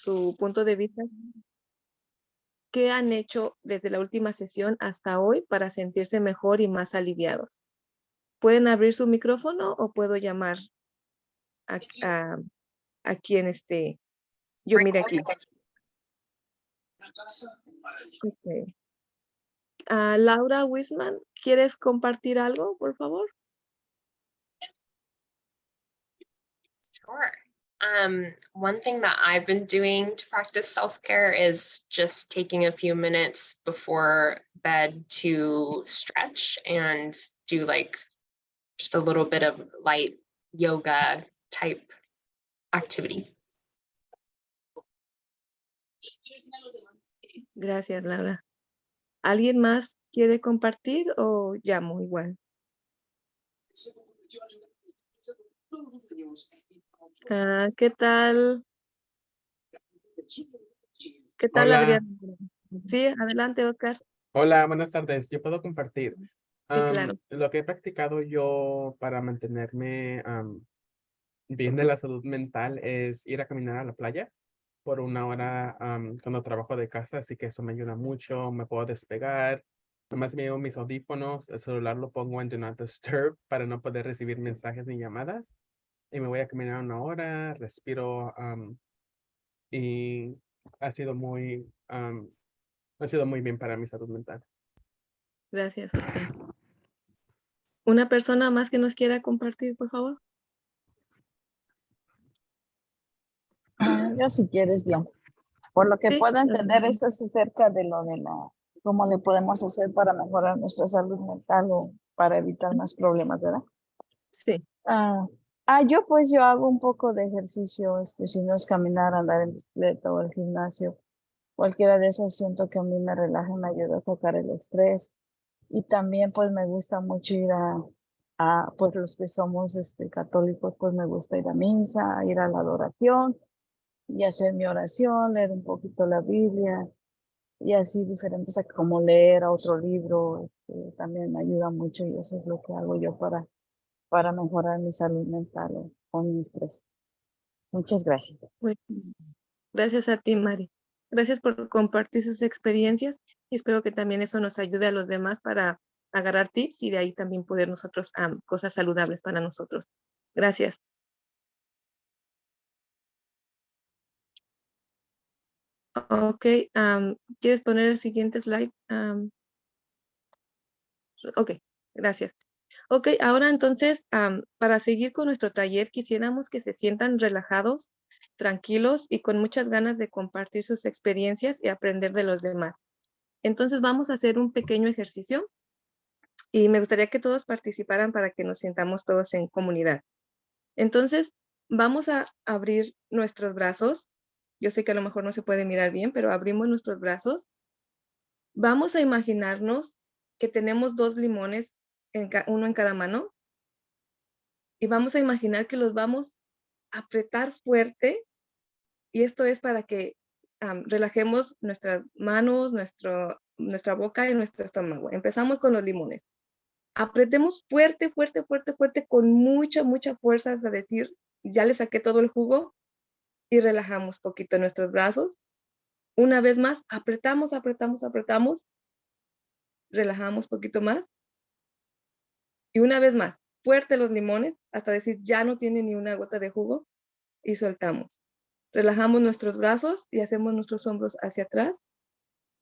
su punto de vista. ¿Qué han hecho desde la última sesión hasta hoy para sentirse mejor y más aliviados? ¿Pueden abrir su micrófono o puedo llamar a, a, a quien yo mire aquí? Okay. Laura Wisman, ¿quieres compartir algo, por favor? Sure. One thing that I've been doing to practice self-care is just taking a few minutes before bed to stretch and do like just a little bit of light yoga type activity. Gracias, Laura. ¿Alguien más quiere compartir o llamo igual? ¿Qué tal? ¿Qué tal, Hola. Adrián? Sí, adelante, Oscar. Hola, buenas tardes. Yo puedo compartir. Sí, claro. Lo que he practicado yo para mantenerme bien de la salud mental es ir a caminar a la playa por 1 hora cuando trabajo de casa, así que eso me ayuda mucho, me puedo despegar. Nomás me llevo mis audífonos, el celular lo pongo en Do Not Disturb para no poder recibir mensajes ni llamadas. Y me voy a caminar 1 hora, respiro y ha sido muy bien para mi salud mental. Gracias, Oscar. ¿Una persona más que nos quiera compartir, por favor? Yo si quieres, Diana. Por lo que Sí, puedo entender, esto es acerca de lo de cómo le podemos hacer para mejorar nuestra salud mental o para evitar más problemas, ¿verdad? Sí. Yo hago un poco de ejercicio, si no es caminar, andar en bicicleta o el gimnasio. Cualquiera de esas siento que a mí me relaja, me ayuda a sacar el estrés. Y también pues me gusta mucho ir pues los que somos católicos, pues me gusta ir a misa, ir a la adoración y hacer mi oración, leer un poquito la Biblia y así diferentes, como leer a otro libro, también me ayuda mucho y eso es lo que hago yo para mejorar mi salud mental con mi estrés. Muchas gracias. Muy bien. Gracias a ti, Mari. Gracias por compartir sus experiencias y espero que también eso nos ayude a los demás para agarrar tips y de ahí también poder nosotros cosas saludables para nosotros. Gracias. Ok, ¿quieres poner el siguiente slide? Ok, gracias. Ok, ahora entonces, para seguir con nuestro taller, quisiéramos que se sientan relajados, tranquilos y con muchas ganas de compartir sus experiencias y aprender de los demás. Entonces vamos a hacer un pequeño ejercicio y me gustaría que todos participaran para que nos sintamos todos en comunidad. Entonces, vamos a abrir nuestros brazos. Yo sé que a lo mejor no se puede mirar bien, pero abrimos nuestros brazos. Vamos a imaginarnos que tenemos 2 limones, uno en cada mano, y vamos a imaginar que los vamos a apretar fuerte, y esto es para que relajemos nuestras manos, nuestra boca y nuestro estómago. Empezamos con los limones. Apretemos fuerte, fuerte, fuerte, fuerte, con mucha, mucha fuerza, es decir, ya le saqué todo el jugo y relajamos poquito nuestros brazos. Una vez más, apretamos, apretamos, apretamos, relajamos poquito más. Y una vez más, fuerte los limones hasta decir ya no tiene ni una gota de jugo y soltamos. Relajamos nuestros brazos y hacemos nuestros hombros hacia atrás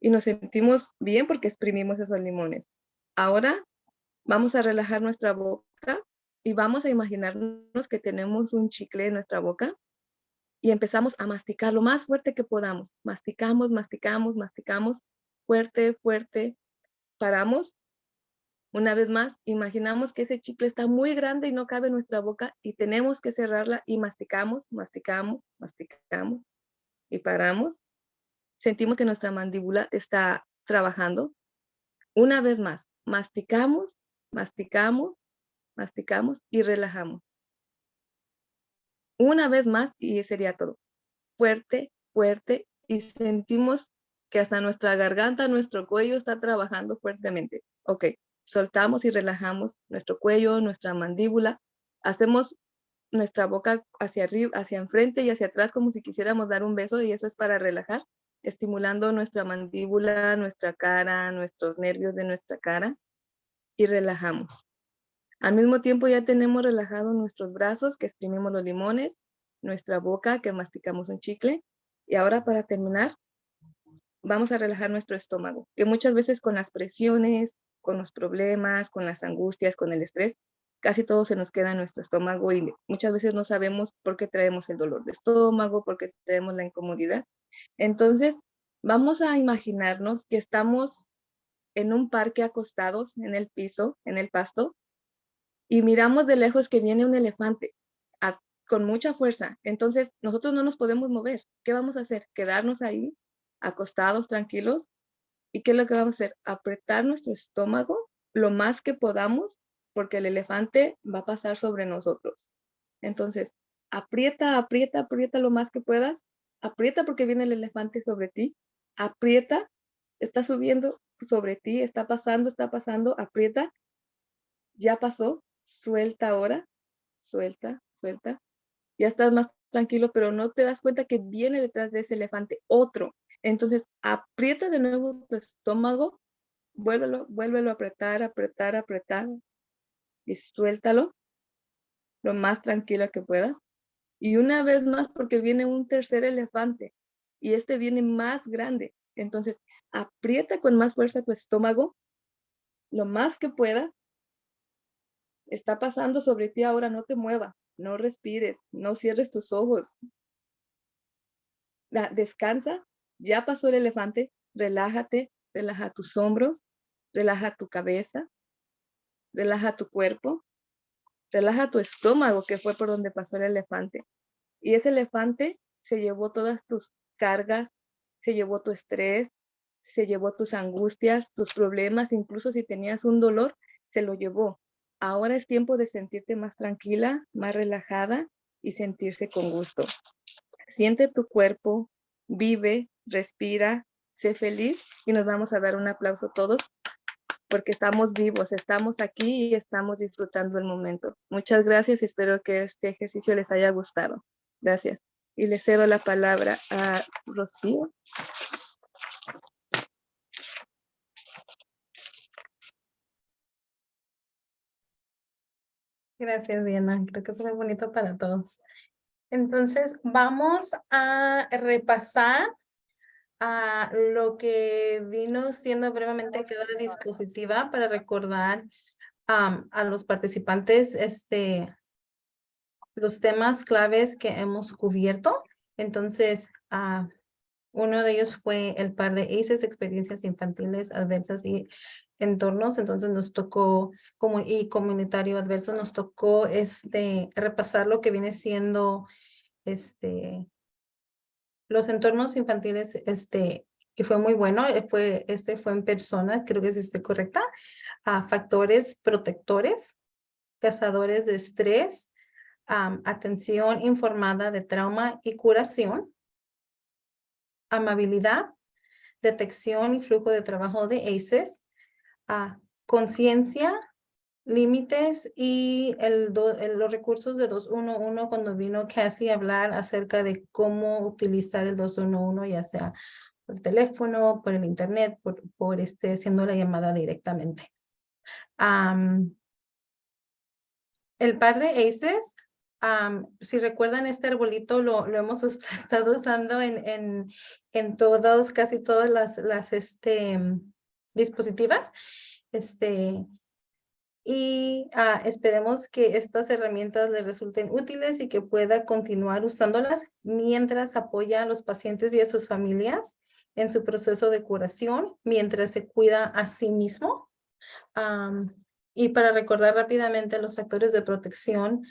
y nos sentimos bien porque exprimimos esos limones. Ahora vamos a relajar nuestra boca y vamos a imaginarnos que tenemos un chicle en nuestra boca y empezamos a masticar lo más fuerte que podamos. Masticamos, masticamos, masticamos, fuerte, fuerte. Paramos. Una vez más, imaginamos que ese chicle está muy grande y no cabe en nuestra boca y tenemos que cerrarla y masticamos, masticamos, masticamos y paramos. Sentimos que nuestra mandíbula está trabajando. Una vez más, masticamos, masticamos, masticamos y relajamos. Una vez más y sería todo. Fuerte, fuerte y sentimos que hasta nuestra garganta, nuestro cuello está trabajando fuertemente. Ok, soltamos y relajamos nuestro cuello, nuestra mandíbula. Hacemos nuestra boca hacia arriba, hacia enfrente y hacia atrás, como si quisiéramos dar un beso, y eso es para relajar, estimulando nuestra mandíbula, nuestra cara, nuestros nervios de nuestra cara, y relajamos. Al mismo tiempo ya tenemos relajados nuestros brazos, que exprimimos los limones, nuestra boca, que masticamos un chicle, y ahora para terminar, vamos a relajar nuestro estómago, que muchas veces con las presiones, con los problemas, con las angustias, con el estrés, casi todo se nos queda en nuestro estómago y muchas veces no sabemos por qué traemos el dolor de estómago, por qué traemos la incomodidad. Entonces, vamos a imaginarnos que estamos en un parque acostados en el piso, en el pasto, y miramos de lejos que viene un elefante con mucha fuerza. Entonces, nosotros no nos podemos mover. ¿Qué vamos a hacer? Quedarnos ahí, acostados, tranquilos. ¿Y qué es lo que vamos a hacer? Apretar nuestro estómago lo más que podamos, porque el elefante va a pasar sobre nosotros. Entonces, aprieta, aprieta, aprieta lo más que puedas. Aprieta porque viene el elefante sobre ti. Aprieta, está subiendo sobre ti, está pasando, aprieta. Ya pasó, suelta ahora, suelta, suelta. Ya estás más tranquilo, pero no te das cuenta que viene detrás de ese elefante otro. Entonces, aprieta de nuevo tu estómago, vuélvelo a apretar, apretar, apretar y suéltalo lo más tranquilo que puedas. Y una vez más, porque viene un tercer elefante y este viene más grande. Entonces, aprieta con más fuerza tu estómago lo más que puedas. Está pasando sobre ti ahora, no te muevas, no respires, no cierres tus ojos. Descansa, ya pasó el elefante, relájate, relaja tus hombros, relaja tu cabeza, relaja tu cuerpo, relaja tu estómago, que fue por donde pasó el elefante. Y ese elefante se llevó todas tus cargas, se llevó tu estrés, se llevó tus angustias, tus problemas, incluso si tenías un dolor, se lo llevó. Ahora es tiempo de sentirte más tranquila, más relajada y sentirse con gusto. Siente tu cuerpo, vive, respira, sé feliz y nos vamos a dar un aplauso todos porque estamos vivos, estamos aquí y estamos disfrutando el momento. Muchas gracias y espero que este ejercicio les haya gustado. Gracias. Y le cedo la palabra a Rocío. Gracias, Diana. Creo que es muy bonito para todos. Entonces, vamos a repasar lo que vino siendo brevemente cada dispositiva para recordar a los participantes los temas claves que hemos cubierto. Entonces, uno de ellos fue el par de ACEs, experiencias infantiles adversas y entornos. Entonces nos tocó, y comunitario adverso, nos tocó repasar lo que viene siendo los entornos infantiles, que fue muy bueno. Fue en persona, creo que es correcta. Factores protectores, cazadores de estrés, atención informada de trauma y curación, amabilidad, detección y flujo de trabajo de ACEs, conciencia, límites y los recursos de 211 cuando vino Cassie a hablar acerca de cómo utilizar el 211, ya sea por teléfono, por el internet, por haciendo la llamada directamente. El par de ACEs, si recuerdan, este arbolito lo hemos estado usando en casi todas las dispositivas. Y esperemos que estas herramientas les resulten útiles y que pueda continuar usándolas mientras apoya a los pacientes y a sus familias en su proceso de curación, mientras se cuida a sí mismo. Y para recordar rápidamente los factores de protección,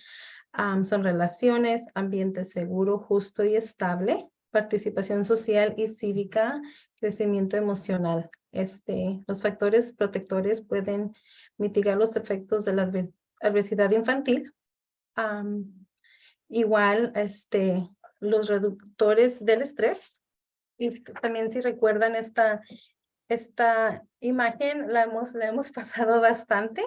son relaciones, ambiente seguro, justo y estable, participación social y cívica, crecimiento emocional. Los factores protectores pueden mitigar los efectos de la adversidad infantil. Igual, los reductores del estrés. Y también, si recuerdan esta imagen, la hemos pasado bastante.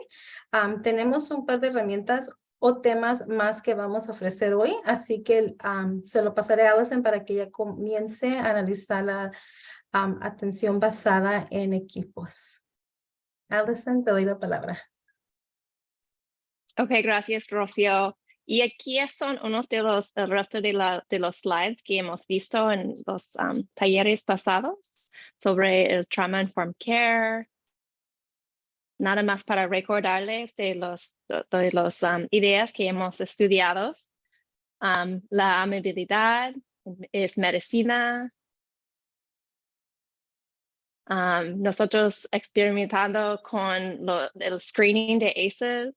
Tenemos un par de herramientas o temas más que vamos a ofrecer hoy. Así que se lo pasaré a Allison para que ella comience a analizar la atención basada en equipos. Allison, te doy la palabra. Ok, gracias, Rocío. Y aquí son unos de el resto de los slides que hemos visto en los talleres pasados sobre el Trauma Informed Care. Nada más para recordarles de los ideas que hemos estudiado. La amabilidad es medicina. Nosotros experimentando con el screening de ACEs.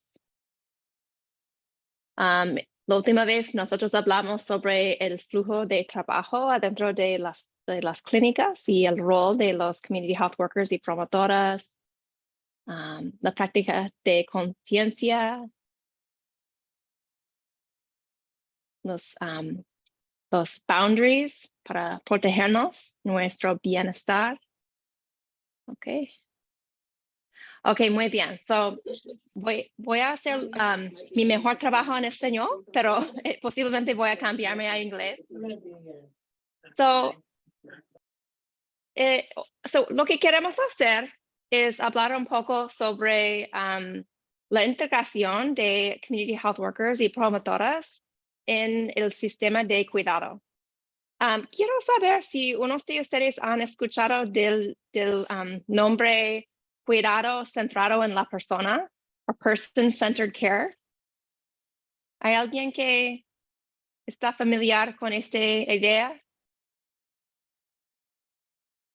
La última vez nosotros hablamos sobre el flujo de trabajo adentro de las clínicas y el rol de los community health workers y promotoras, la práctica de conciencia, los boundaries para protegernos, nuestro bienestar. Ok, muy bien. So, voy a hacer mi mejor trabajo en español, pero posiblemente voy a cambiarme a inglés. So, lo que queremos hacer es hablar un poco sobre la integración de community health workers y promotoras en el sistema de cuidado. Quiero saber si unos de ustedes han escuchado del nombre cuidado centrado en la persona o person-centered care. ¿Hay alguien que está familiar con esta idea?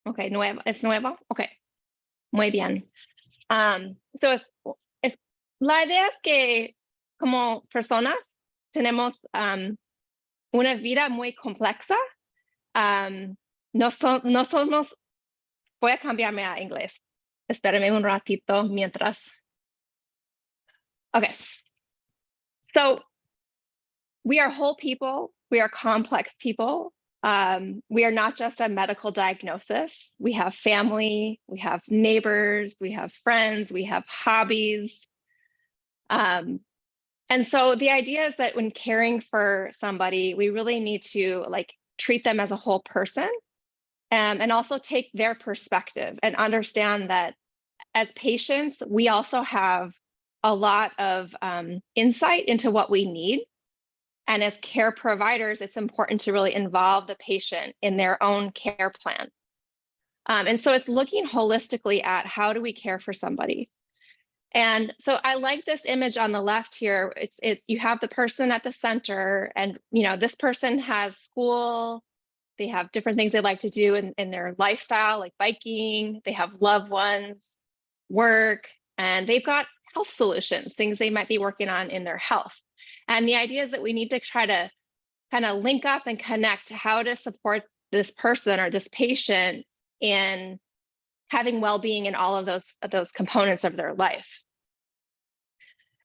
Ok, ¿es nuevo? Ok, muy bien. La idea es que como personas tenemos una vida muy compleja. No somos, voy a cambiarme a inglés. Espérame un ratito mientras. Okay. So we are whole people. We are complex people. We are not just a medical diagnosis. We have family, we have neighbors, we have friends, we have hobbies. And so the idea is that when caring for somebody, we really need to treat them as a whole person, and also take their perspective and understand that as patients, we also have a lot of insight into what we need. And as care providers, it's important to really involve the patient in their own care plan. And so it's looking holistically at how do we care for somebody. And so I like this image on the left here. You have the person at the center, and this person has school. They have different things they like to do in their lifestyle, like biking. They have loved ones, work, and they've got health solutions, things they might be working on in their health. And the idea is that we need to try to kind of link up and connect how to support this person or this patient in having well-being in all of those components of their life.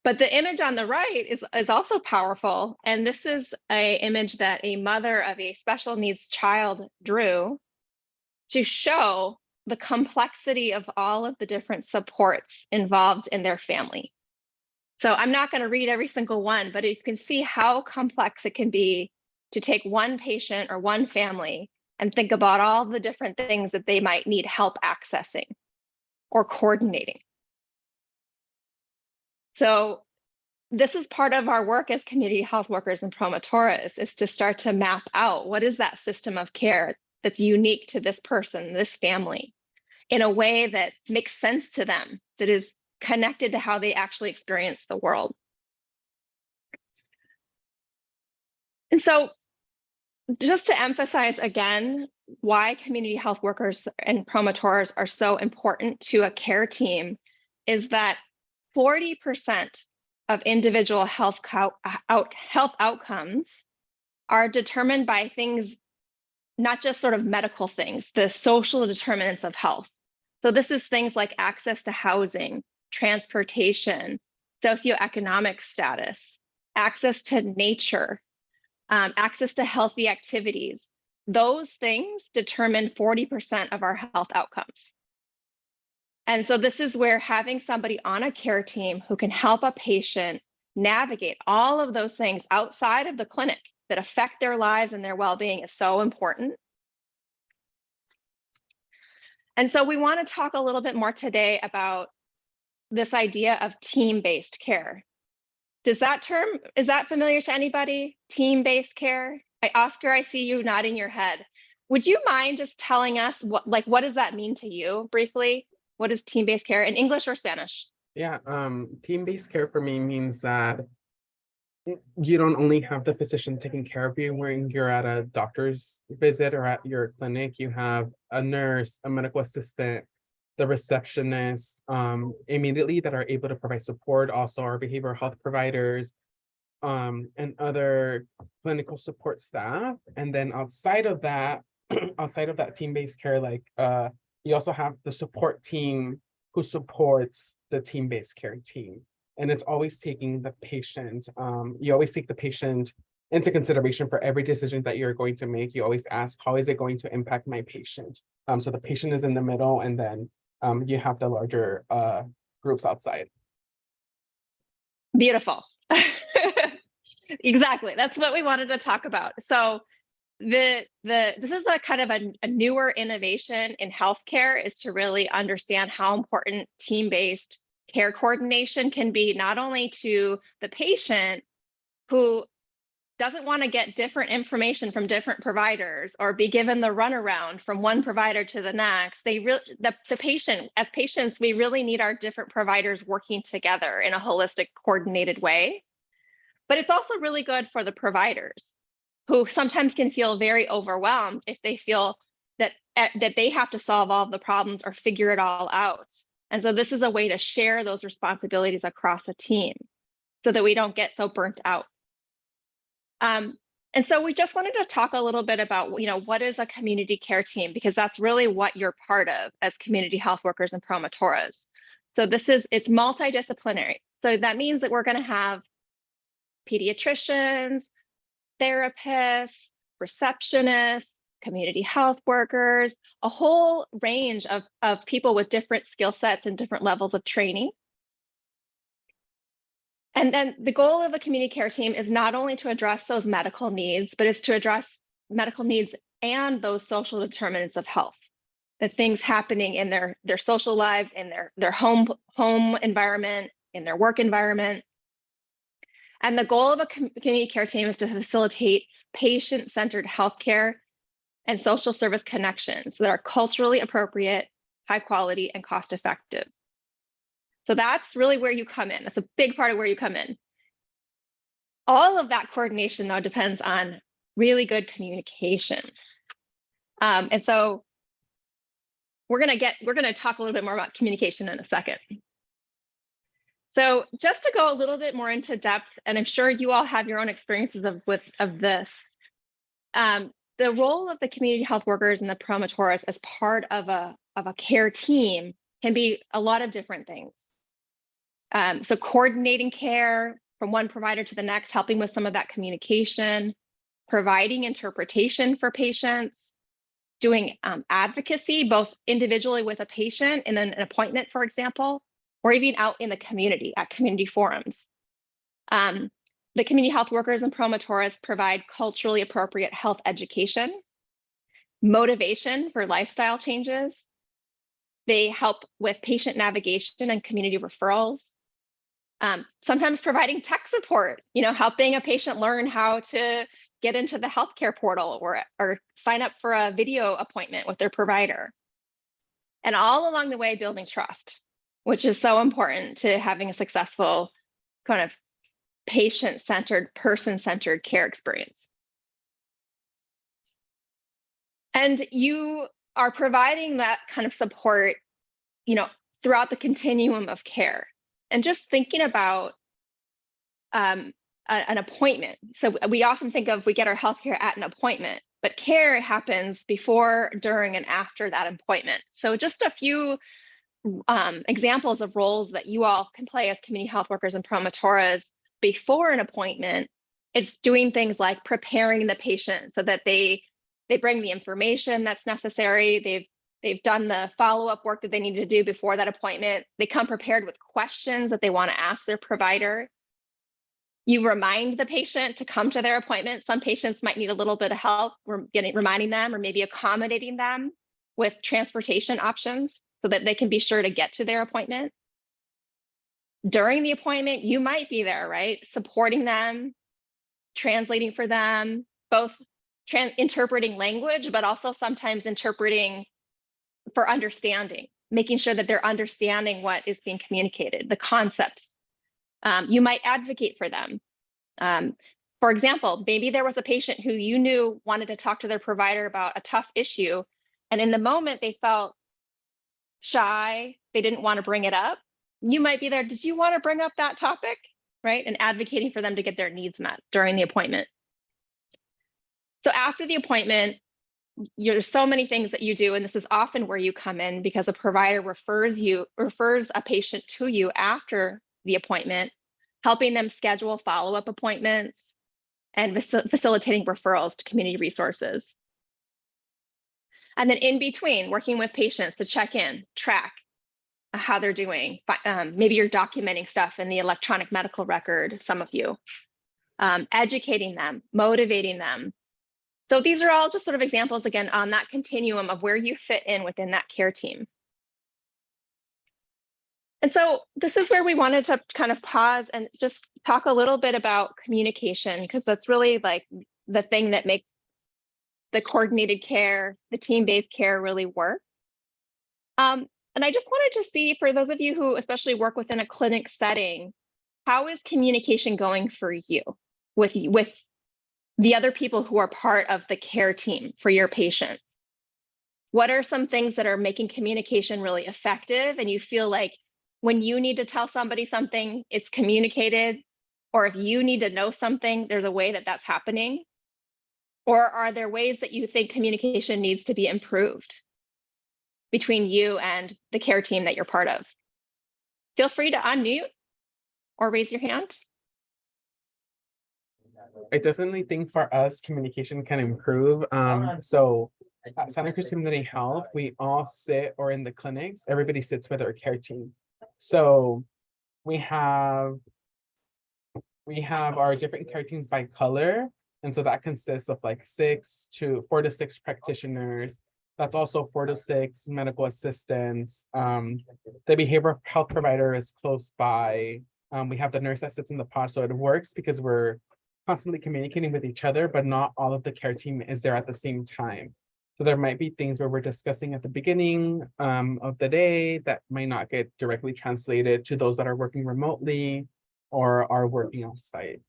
But the image on the right is also powerful. And this is an image that a mother of a special needs child drew to show the complexity of all of the different supports involved in their family. So I'm not going to read every single one, but you can see how complex it can be to take one patient or one family and think about all the different things that they might need help accessing or coordinating. So this is part of our work as community health workers and promotoras, is to start to map out what is that system of care that's unique to this person, this family, in a way that makes sense to them, that is connected to how they actually experience the world. And so just to emphasize again why community health workers and promotors are so important to a care team is that 40% of individual health outcomes are determined by things, not just sort of medical things, the social determinants of health. So this is things like access to housing, transportation, socioeconomic status, access to nature, access to healthy activities. Those things determine 40% of our health outcomes. And so this is where having somebody on a care team who can help a patient navigate all of those things outside of the clinic that affect their lives and their well-being is so important. And so we want to talk a little bit more today about this idea of team-based care. Is that familiar to anybody? Team-based care? Oscar, I see you nodding your head. Would you mind just telling us what does that mean to you briefly? What is team-based care in English or Spanish? Yeah, team-based care for me means that you don't only have the physician taking care of you when you're at a doctor's visit or at your clinic. You have a nurse, a medical assistant, the receptionist, immediately that are able to provide support. Also, our behavioral health providers, and other clinical support staff. And then outside of that, outside of that team-based care, like you also have the support team who supports the team-based care team. And it's always taking the patient, you always take the patient into consideration for every decision that you're going to make. You always ask, how is it going to impact my patient? So the patient is in the middle, and then you have the larger groups outside. Beautiful. Exactly. That's what we wanted to talk about. So this is a kind of a newer innovation in healthcare, is to really understand how important team-based care coordination can be, not only to the patient who doesn't want to get different information from different providers or be given the runaround from one provider to the next. The patient, as patients, we really need our different providers working together in a holistic, coordinated way. But it's also really good for the providers, who sometimes can feel very overwhelmed if they feel that they have to solve all of the problems or figure it all out. And so this is a way to share those responsibilities across a team so that we don't get so burnt out. And so we just wanted to talk a little bit about, what is a community care team, because that's really what you're part of as community health workers and promotoras. So it's multidisciplinary. So that means that we're going to have pediatricians, therapists, receptionists, community health workers, a whole range of people with different skill sets and different levels of training. And then the goal of a community care team is not only to address those medical needs, but it's to address medical needs and those social determinants of health, the things happening in their social lives, in their home environment, in their work environment. And the goal of a community care team is to facilitate patient-centered healthcare and social service connections that are culturally appropriate, high quality, and cost-effective. So that's really where you come in. That's a big part of where you come in. All of that coordination, though, depends on really good communication. And so we're going to talk a little bit more about communication in a second. So just to go a little bit more into depth, and I'm sure you all have your own experiences of this, the role of the community health workers and the promotoras as part of a care team can be a lot of different things. So coordinating care from one provider to the next, helping with some of that communication, providing interpretation for patients, doing advocacy, both individually with a patient in an appointment, for example, or even out in the community at community forums. The community health workers and promotoras provide culturally appropriate health education, motivation for lifestyle changes. They help with patient navigation and community referrals. Sometimes providing tech support, helping a patient learn how to get into the healthcare portal or sign up for a video appointment with their provider. And all along the way, building trust, which is so important to having a successful kind of patient-centered, person-centered care experience. And you are providing that kind of support, throughout the continuum of care. And just thinking about an appointment. So we often think of, we get our healthcare at an appointment, but care happens before, during, and after that appointment. So just a few examples of roles that you all can play as community health workers and promotoras before an appointment. It's doing things like preparing the patient so that they bring the information that's necessary. They've done the follow-up work that they need to do before that appointment. They come prepared with questions that they want to ask their provider. You remind the patient to come to their appointment. Some patients might need a little bit of help reminding them or maybe accommodating them with transportation options so that they can be sure to get to their appointment. During the appointment, you might be there, right? Supporting them, translating for them, both interpreting language, but also sometimes interpreting for understanding, making sure that they're understanding what is being communicated, the concepts. You might advocate for them. For example, maybe there was a patient who you knew wanted to talk to their provider about a tough issue, and in the moment they felt shy, they didn't want to bring it up. You might be there, did you want to bring up that topic, right? And advocating for them to get their needs met during the appointment. So after the appointment, there's so many things that you do, and this is often where you come in because a provider refers a patient to you after the appointment, helping them schedule follow-up appointments and facilitating referrals to community resources. And then in between, working with patients to check in, track how they're doing. Maybe you're documenting stuff in the electronic medical record, some of you, educating them, motivating them. So these are all just sort of examples, again, on that continuum of where you fit in within that care team. And so this is where we wanted to kind of pause and just talk a little bit about communication, because that's really like the thing that makes the coordinated care, the team-based care really work. And I just wanted to see, for those of you who especially work within a clinic setting, how is communication going for you with the other people who are part of the care team for your patients? What are some things that are making communication really effective and you feel like when you need to tell somebody something, it's communicated, or if you need to know something, there's a way that that's happening? Or are there ways that you think communication needs to be improved between you and the care team that you're part of? Feel free to unmute or raise your hand. I definitely think for us, communication can improve. So at Santa Cruz Community Health, we all sit, or in the clinics, everybody sits with our care team. So we have our different care teams by color. And so that consists of like 4 to 6 practitioners. That's also 4 to 6 medical assistants. The behavioral health provider is close by. We have the nurse that sits in the pod, so it works because we're constantly communicating with each other, but not all of the care team is there at the same time. So there might be things where we're discussing at the beginning of the day that might not get directly translated to those that are working remotely or are working on site.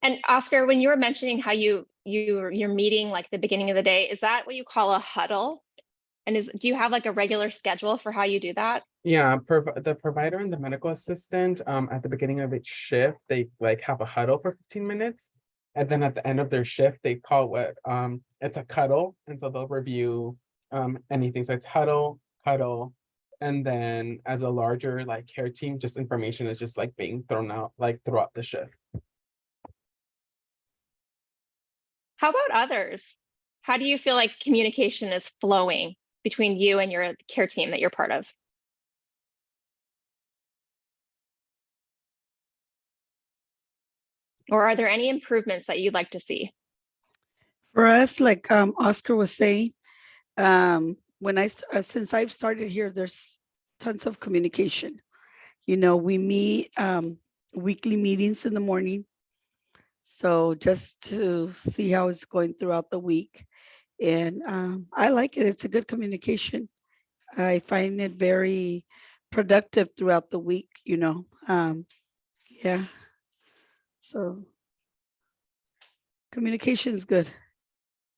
And Oscar, when you were mentioning how you're meeting like the beginning of the day, is that what you call a huddle? And do you have like a regular schedule for how you do that? Yeah, the provider and the medical assistant at the beginning of each shift, they like have a huddle for 15 minutes. And then at the end of their shift, they call it's a cuddle. And so they'll review anything. So it's huddle. And then as a larger like care team, just information is just like being thrown out like throughout the shift. How about others? How do you feel like communication is flowing between you and your care team that you're part of? Or are there any improvements that you'd like to see? For us, like Oscar was saying, since I've started here, there's tons of communication. You know, we meet weekly meetings in the morning. So just to see how it's going throughout the week. And I like it. It's a good communication. I find it very productive throughout the week, you know. Yeah. So communication is good.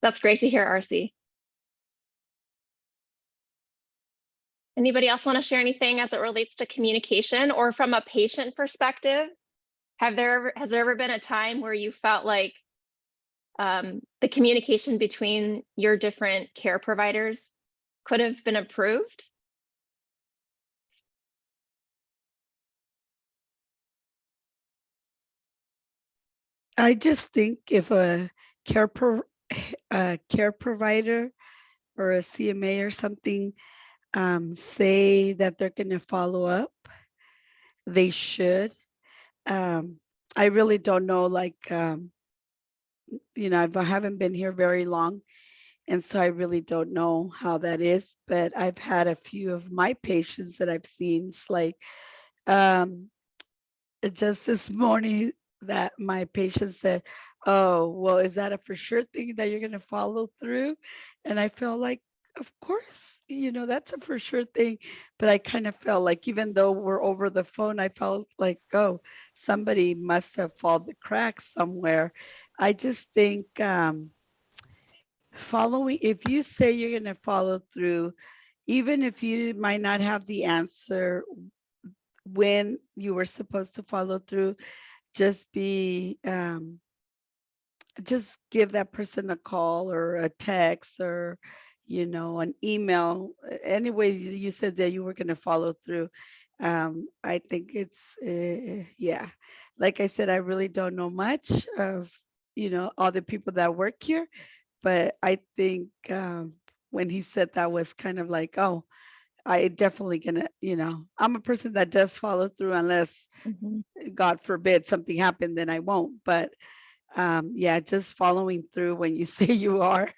That's great to hear, RC. Anybody else want to share anything as it relates to communication, or from a patient perspective? Has there ever been a time where you felt like the communication between your different care providers could have been improved? I just think if a care provider or a CMA or something say that they're going to follow up, they should. I really don't know, like, you know, I haven't been here very long, and so I really don't know how that is, but I've had a few of my patients that I've seen. It's like, um, just this morning that my patient said, "Oh, well, is that a for sure thing that you're going to follow through?" And I felt like, of course, you know, that's a for sure thing. But I kind of felt like, even though we're over the phone, I felt like, oh, somebody must have fallen the cracks somewhere. I just think, following, if you say you're going to follow through, even if you might not have the answer when you were supposed to follow through, just be just give that person a call or a text, or you know, an email. Anyway, you said that you were going to follow through. I think it's yeah, like I said, I really don't know much of, you know, all the people that work here, but I think when he said that, was kind of like, oh, I definitely gonna, you know, I'm a person that does follow through, unless Mhm. God forbid something happened, then I won't. But yeah, just following through when you say you are,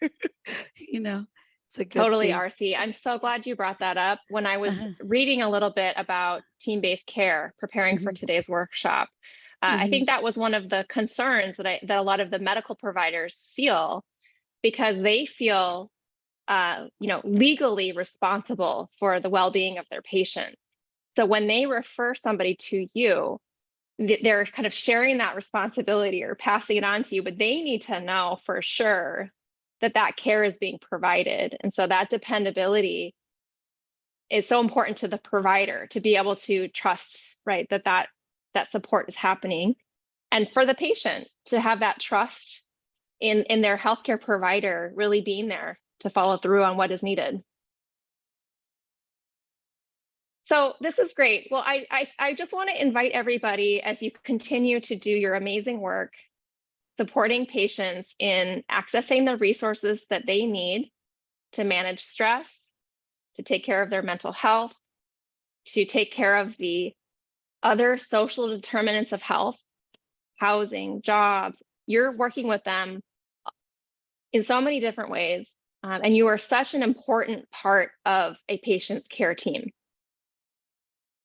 you know, it's a good Totally, thing. RC. I'm so glad you brought that up. When I was Uh-huh. reading a little bit about team-based care, preparing for Mhm, today's workshop, I mhm, think that was one of the concerns that a lot of the medical providers feel, because they feel, you know, legally responsible for the well-being of their patients. So when they refer somebody to you, they're kind of sharing that responsibility or passing it on to you, but they need to know for sure that that care is being provided. And so that dependability is so important to the provider to be able to trust, right, that support is happening. And for the patient to have that trust in their healthcare provider really being there to follow through on what is needed. So this is great. Well, I just want to invite everybody, as you continue to do your amazing work supporting patients in accessing the resources that they need to manage stress, to take care of their mental health, to take care of the other social determinants of health, housing, jobs. You're working with them in so many different ways, and you are such an important part of a patient's care team.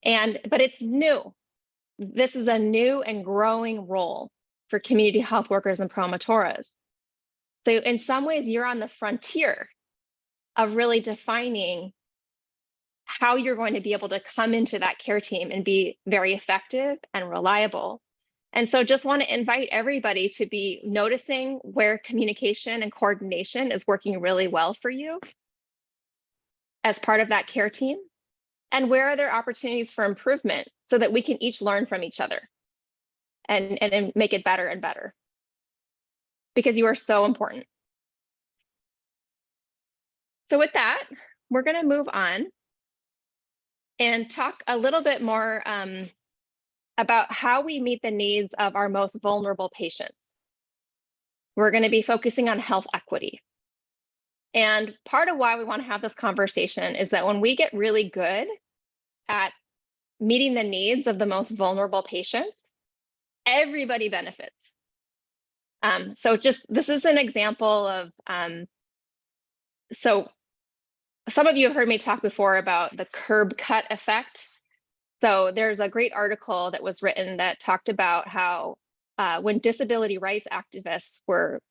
But it's new. This is a new and growing role for community health workers and promotoras. So in some ways, you're on the frontier of really defining how you're going to be able to come into that care team and be very effective and reliable. And so just want to invite everybody to be noticing where communication and coordination is working really well for you as part of that care team, and where are there opportunities for improvement so that we can each learn from each other and make it better and better, because you are so important. So with that, we're going to move on and talk a little bit more about how we meet the needs of our most vulnerable patients. We're going to be focusing on health equity. And part of why we want to have this conversation is that when we get really good at meeting the needs of the most vulnerable patients, everybody benefits. So this is an example of, so some of you have heard me talk before about the curb cut effect. So there's a great article that was written that talked about how when disability rights activists were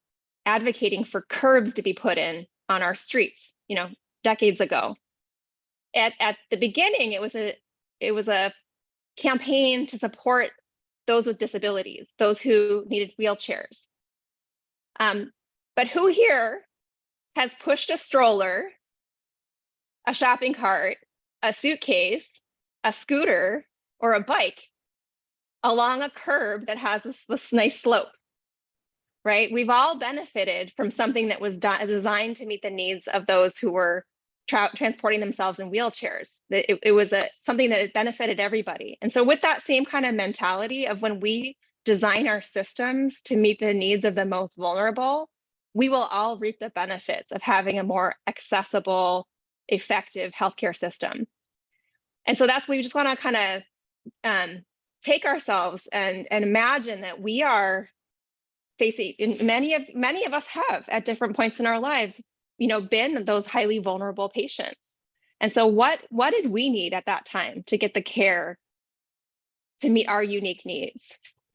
advocating for curbs to be put in on our streets, you know, decades ago. At the beginning, it was a campaign to support those with disabilities, those who needed wheelchairs. But who here has pushed a stroller, a shopping cart, a suitcase, a scooter, or a bike along a curb that has this nice slope? Right? We've all benefited from something that was designed to meet the needs of those who were transporting themselves in wheelchairs. It was something that benefited everybody. And so with that same kind of mentality of when we design our systems to meet the needs of the most vulnerable, we will all reap the benefits of having a more accessible, effective healthcare system. And so that's what we just want to kind of take ourselves and imagine that we are facing, and many of us have at different points in our lives, been those highly vulnerable patients. And so what did we need at that time to get the care to meet our unique needs?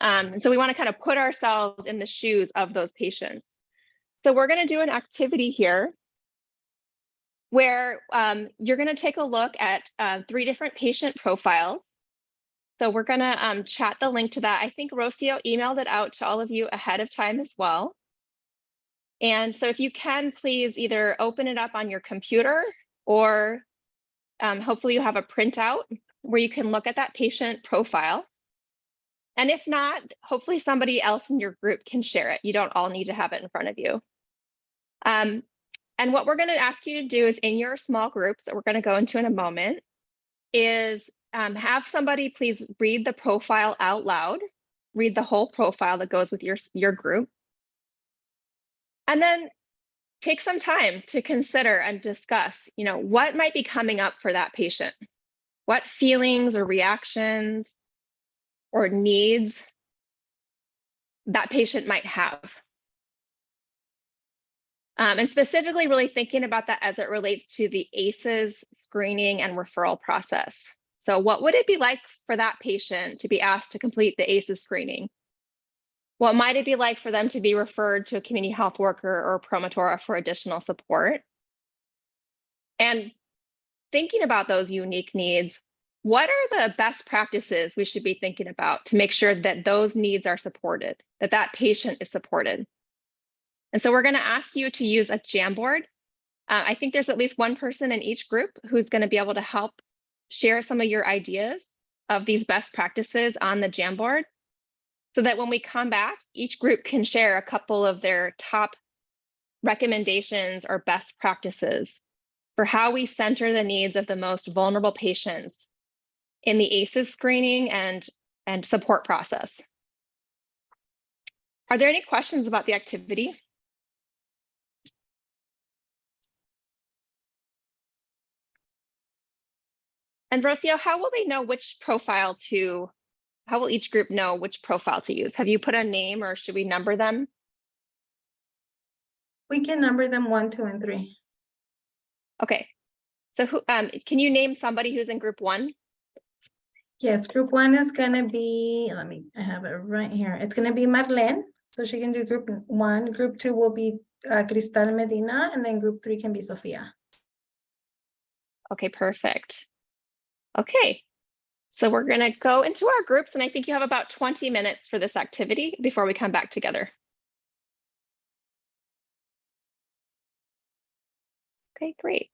And so we want to kind of put ourselves in the shoes of those patients. So we're going to do an activity here where you're going to take a look at 3 different patient profiles. So we're going to chat the link to that. I think Rocio emailed it out to all of you ahead of time as well. And so if you can, please either open it up on your computer, or hopefully you have a printout where you can look at that patient profile. And if not, hopefully somebody else in your group can share it. You don't all need to have it in front of you. And what we're going to ask you to do is, in your small groups that we're going to go into in a moment, is have somebody please read the profile out loud, read the whole profile that goes with your group. And then take some time to consider and discuss, what might be coming up for that patient, what feelings or reactions or needs that patient might have. And specifically really thinking about that as it relates to the ACEs screening and referral process. So what would it be like for that patient to be asked to complete the ACEs screening? What might it be like for them to be referred to a community health worker or promotora for additional support? And thinking about those unique needs, what are the best practices we should be thinking about to make sure that those needs are supported, that that patient is supported? And so we're going to ask you to use a Jamboard. I think there's at least one person in each group who's going to be able to help share some of your ideas of these best practices on the Jamboard, so that when we come back, each group can share a couple of their top recommendations or best practices for how we center the needs of the most vulnerable patients in the ACEs screening and support process. Are there any questions about the activity? And Rocio, how will they know which profile to, how will each group know which profile to use? Have you put a name, or should we number them? We can number them 1, 2, and 3. Okay. So who, can you name somebody who's in group 1? Yes, group 1 is gonna be, I have it right here. It's gonna be Marlene, so she can do group 1. Group 2 will be Cristal Medina, and then group 3 can be Sofia. Okay, perfect. Okay, so we're gonna go into our groups, and I think you have about 20 minutes for this activity before we come back together. Okay, great.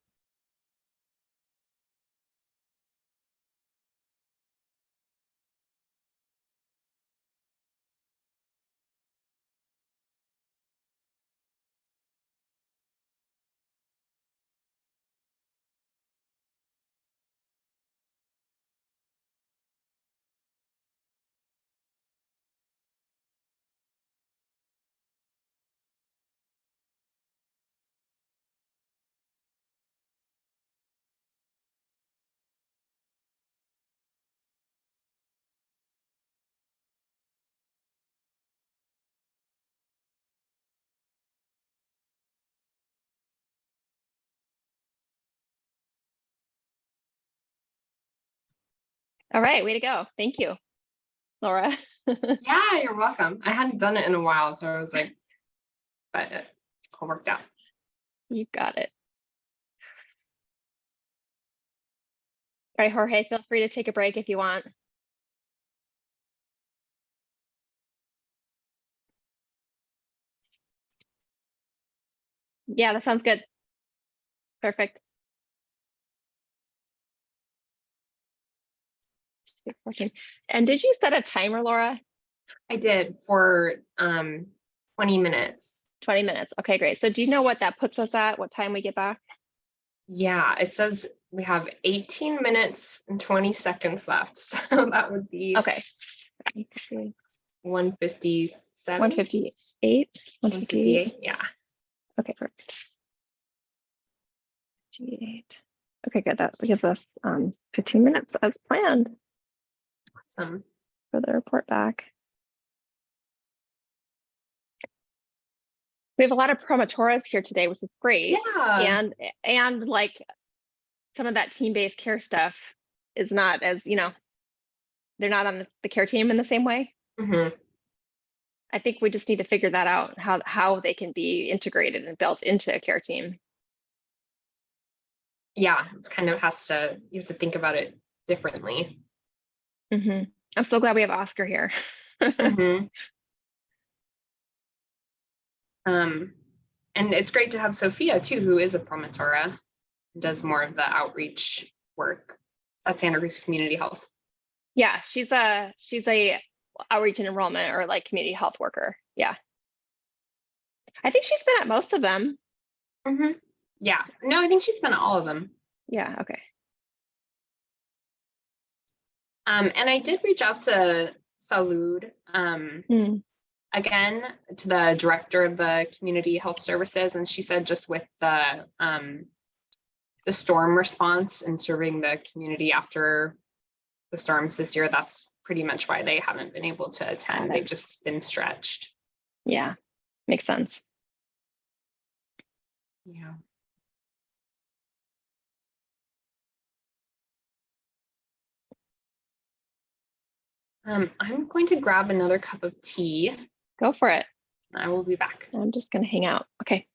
All right, way to go. Thank you, Laura. Yeah, you're welcome. I hadn't done it in a while, so I was like, but it all worked out. You got it. All right, Jorge, feel free to take a break if you want. Yeah, that sounds good. Perfect. Okay. And did you set a timer, Laura? I did for 20 minutes. 20 minutes. Okay, great. So do you know what that puts us at? What time we get back? Yeah, it says we have 18 minutes and 20 seconds left. So that would be Okay. 1:57. 1:58. 1:58. Yeah. Okay, perfect. 58. Okay, good. That gives us 15 minutes as planned. Some. for the report back. We have a lot of promotoras here today, which is great. Yeah. And like some of that team-based care stuff is not as, they're not on the care team in the same way. Mhm. I think we just need to figure that out, how they can be integrated and built into a care team. Yeah, it's kind of you have to think about it differently. I'm so glad we have Oscar here. Mhm. And it's great to have Sophia too, who is a promotora, does more of the outreach work at Santa Cruz Community Health. Yeah, she's a outreach and enrollment or like community health worker. Yeah. I think she's been at most of them. Mhm. Yeah, no, I think she's been at all of them. Yeah, okay. And I did reach out to Salud, again, to the director of the community health services, and she said just with the storm response and serving the community after the storms this year, that's pretty much why they haven't been able to attend. They've just been stretched. Yeah, makes sense. Yeah. I'm going to grab another cup of tea. Go for it. I will be back. I'm just going to hang out. Okay.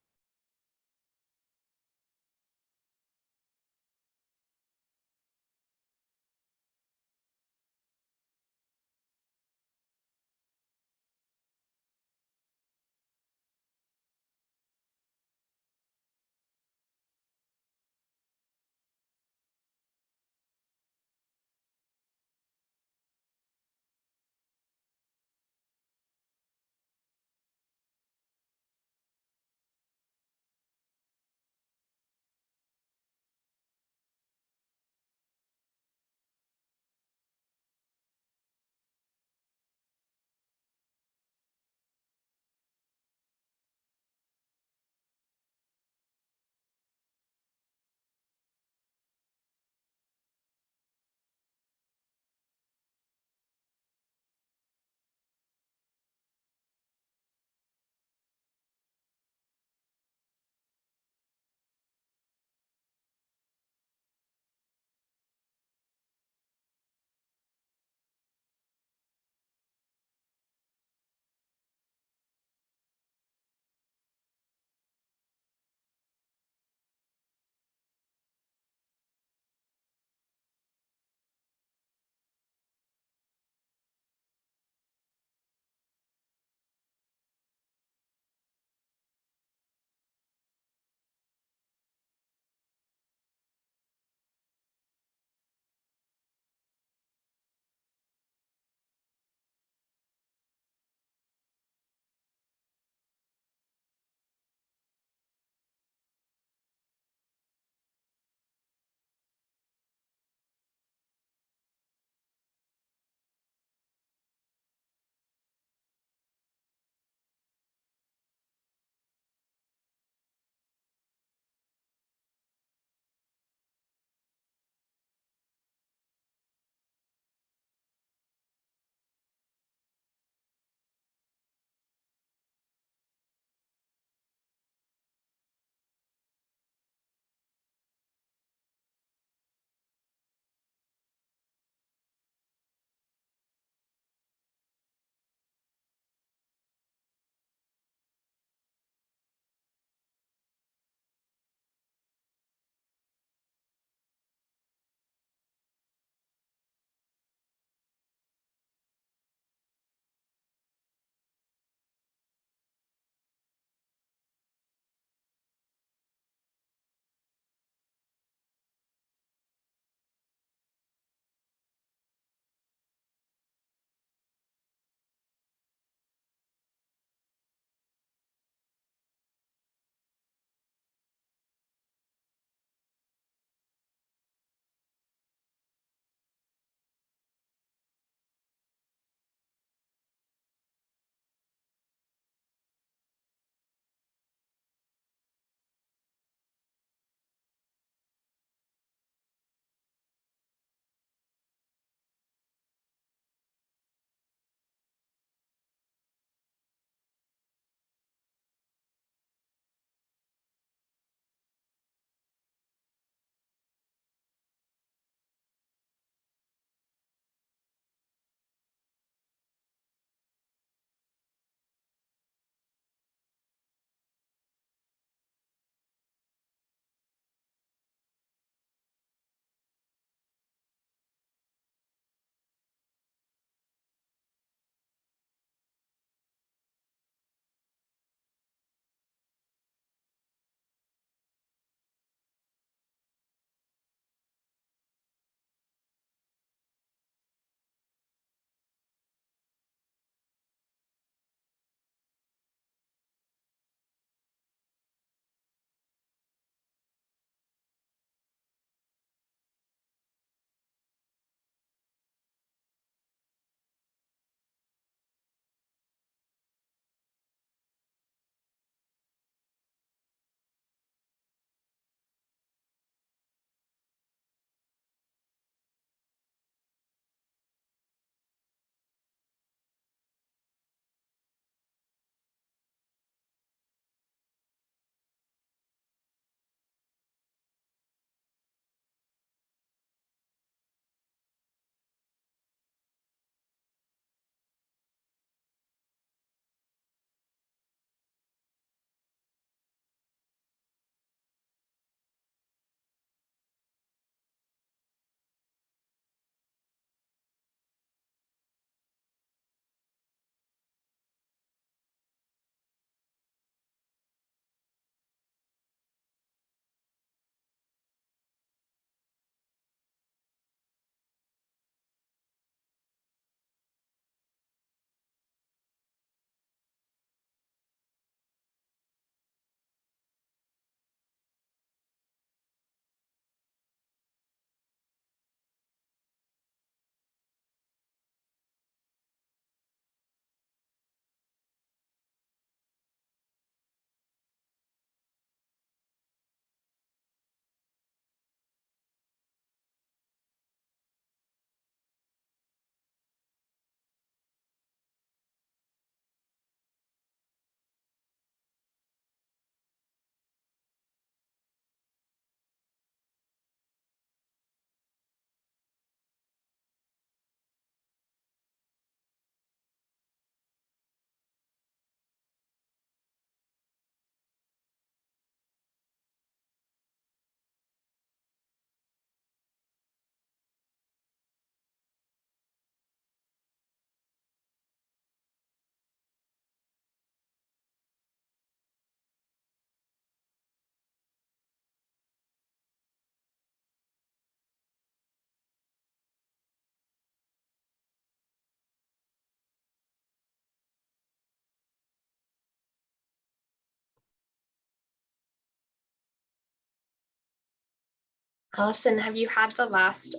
Allison, have you had the last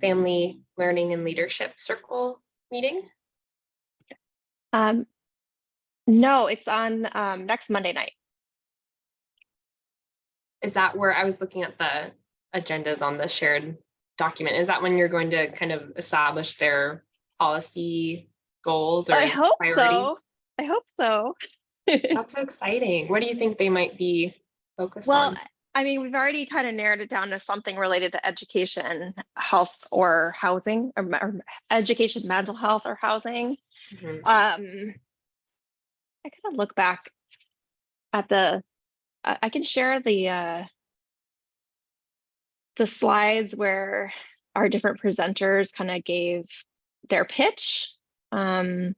Family Learning and Leadership Circle meeting? No, it's on next Monday night. Is that where I was looking at the agendas on the shared document? Is that when you're going to kind of establish their policy goals or I hope priorities? so. I hope so. That's so exciting. What do you think they might be focused Well, on? I mean, we've already kind of narrowed it down to something related to education, health, or housing, or education, mental health, or housing. Mhm. I kind of look back at I can share the slides where our different presenters kind of gave their pitch. I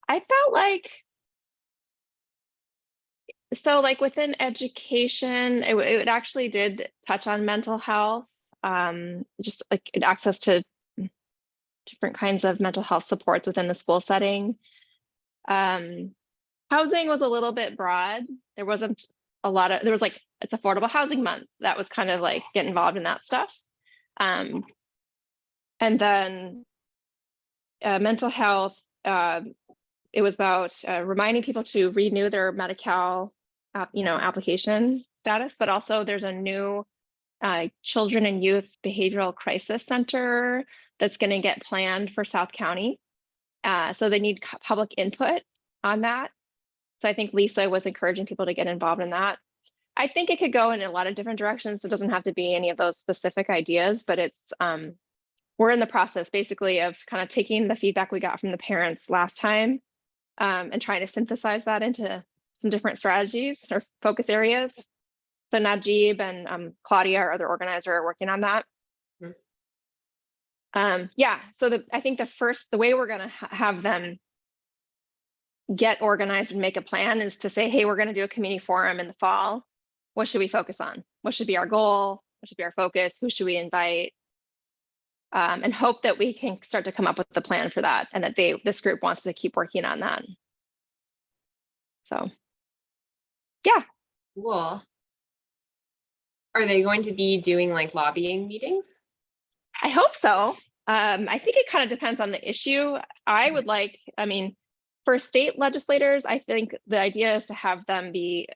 felt like, so like within education, it actually did touch on mental health, just like access to different kinds of mental health supports within the school setting. Housing was a little bit broad. There wasn't a lot of, there was like, it's Affordable Housing Month. That was kind of like get involved in that stuff. And then mental health, it was about reminding people to renew their Medi-Cal, application status, but also there's a new Children and Youth Behavioral Crisis Center that's going to get planned for South County. So they need public input on that. So I think Lisa was encouraging people to get involved in that. I think it could go in a lot of different directions. It doesn't have to be any of those specific ideas, but it's we're in the process basically of kind of taking the feedback we got from the parents last time and trying to synthesize that into some different strategies or focus areas. So Najib and Claudia, our other organizer, are working on that. Yeah, so I think the way we're going to have them get organized and make a plan is to say, hey, we're going to do a community forum in the fall. What should we focus on? What should be our goal? What should be our focus? Who should we invite? And hope that we can start to come up with the plan for that, and that this group wants to keep working on that. So, yeah. Cool. Are they going to be doing like lobbying meetings? I hope so. I think it kind of depends on the issue. I would like, I mean, for state legislators, I think the idea is to have them be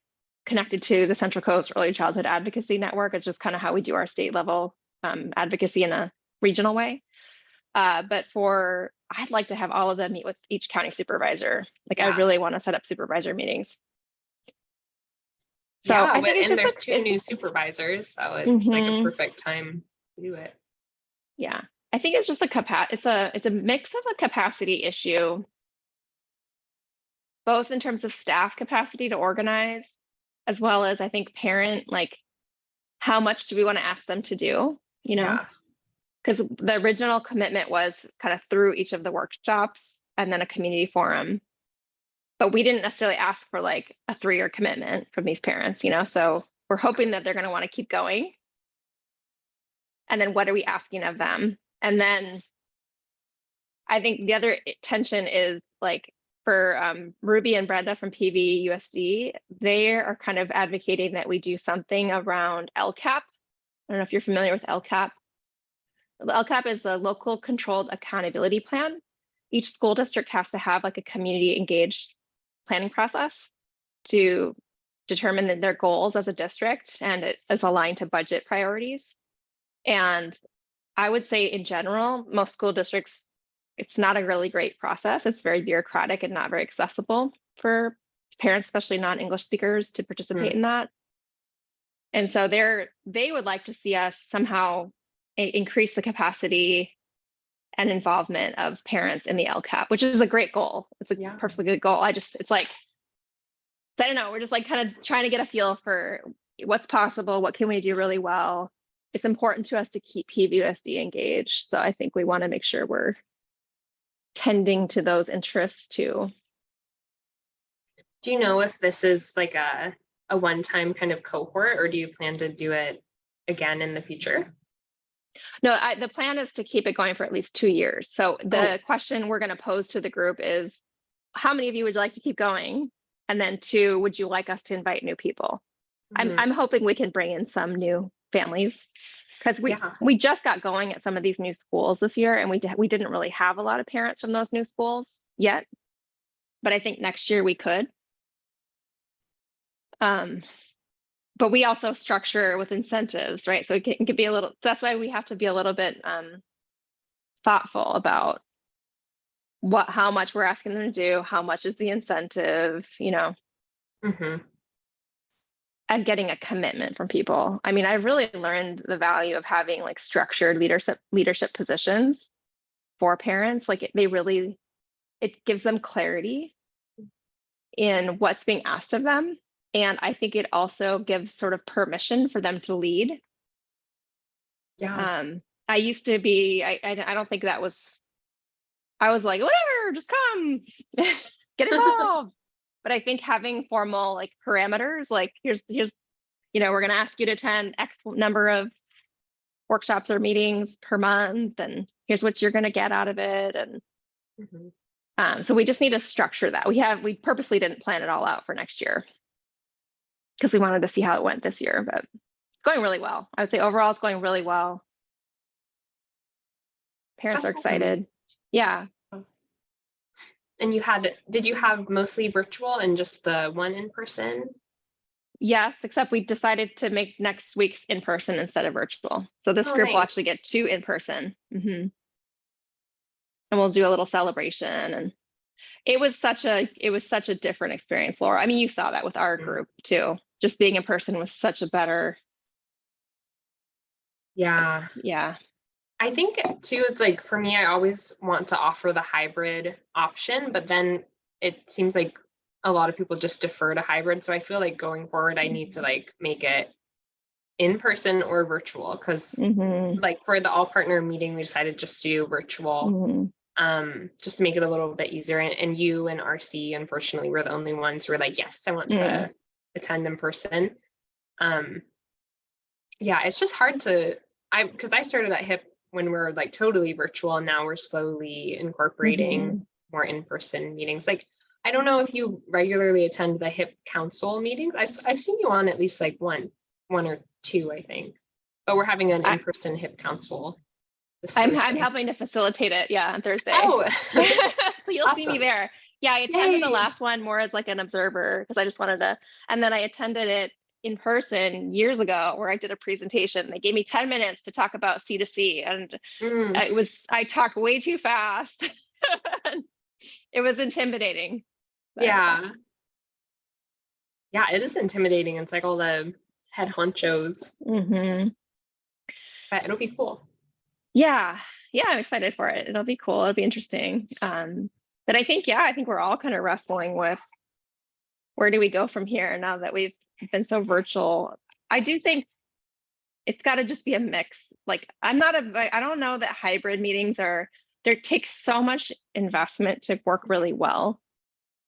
connected to the Central Coast Early Childhood Advocacy Network. It's just kind of how we do our state level advocacy in a regional way. But I'd like to have all of them meet with each county supervisor. Like, I really want to set up supervisor meetings. So yeah, I think and there's two new supervisors, so it's like a perfect time to do it. Yeah, I think it's just it's a mix of a capacity issue, both in terms of staff capacity to organize, as well as I think parent, like, how much do we want to ask them to do, because the original commitment was kind of through each of the workshops and then a community forum. But we didn't necessarily ask for like a 3-year commitment from these parents, so we're hoping that they're going to want to keep going. And then what are we asking of them? And then I think the other tension is like for Ruby and Brenda from PVUSD, they are kind of advocating that we do something around LCAP. I don't know if you're familiar with LCAP. The LCAP is the Local Controlled Accountability Plan. Each school district has to have like a community engaged planning process to determine their goals as a district, and it is aligned to budget priorities. And I would say in general, most school districts, it's not a really great process. It's very bureaucratic and not very accessible for parents, especially non-English speakers, to participate in that. And so they would like to see us somehow increase the capacity and involvement of parents in the LCAP, which is a great goal. It's a perfectly good goal. It's like, I don't know, we're just like kind of trying to get a feel for what's possible, what can we do really well. It's important to us to keep PVUSD engaged. So I think we want to make sure we're tending to those interests too. Do you know if this is like a one-time kind of cohort, or do you plan to do it again in the future? No, the plan is to keep it going for at least 2 years. So the question we're going to pose to the group is, how many of you would like to keep going? And then 2, would you like us to invite new people? I'm hoping we can bring in some new families. because Yeah. we just got going at some of these new schools this year, and we didn't really have a lot of parents from those new schools yet. But I think next year we could. But we also structure with incentives, right? So it could be a little. So that's why we have to be a little bit thoughtful about how much we're asking them to do, how much is the incentive, you know, Hmm. and getting a commitment from people. I mean, I've really learned the value of having like structured leadership positions for parents. Like it gives them clarity in what's being asked of them. And I think it also gives sort of permission for them to lead. Yeah. I used to be, I don't think that was, I was like, whatever, just come, get involved. But I think having formal like parameters, like here's, you know, we're going to ask you to attend X number of workshops or meetings per month, and here's what you're going to get out of it. And Mhm. so we just need to structure that. We purposely didn't plan it all out for next year because we wanted to see how it went this year, but it's going really well. I would say overall it's going really well. Parents That's are awesome. excited. Yeah. And did you have mostly virtual and just the one in person? Yes, except we decided to make next week's in person instead of virtual. So this Oh, group will nice. actually get 2 in person. And we'll do a little celebration. And it was such a different experience, Laura. I mean, you saw that with our group too. Just being in person was such a better. Yeah. Yeah. I think too, it's like for me, I always want to offer the hybrid option, but then it seems like a lot of people just defer to hybrid. So I feel like going forward, I need to like make it in person or virtual, because Mhm. like for the all partner meeting, we decided just to do virtual, Mhm. just to make it a little bit easier. And you and RC, unfortunately, were the only ones who were like, yes, I want to attend in person. Yeah, it's just hard to, because I started at HIP when we're like totally virtual, and now we're slowly incorporating more in-person meetings. Like, I don't know if you regularly attend the HIP council meetings. I've seen you on at least like one or two, I think, but we're having an in-person HIP council this I'm Thursday. helping to facilitate it. Yeah, on Thursday. Oh, So you'll see me awesome. there. Yeah, I attended the Yay. last one more as like an observer because I just wanted to, and then I attended it in person years ago where I did a presentation. They gave me 10 minutes to talk about C2C, and I talked way too fast. It was intimidating. But, Yeah. Yeah, it is intimidating. It's like all the head honchos, but it'll be cool. Yeah, I'm excited for it. It'll be cool. It'll be interesting. But I think we're all kind of wrestling with where do we go from here now that we've been so virtual. I do think it's got to just be a mix. Like I don't know that hybrid meetings there takes so much investment to work really well,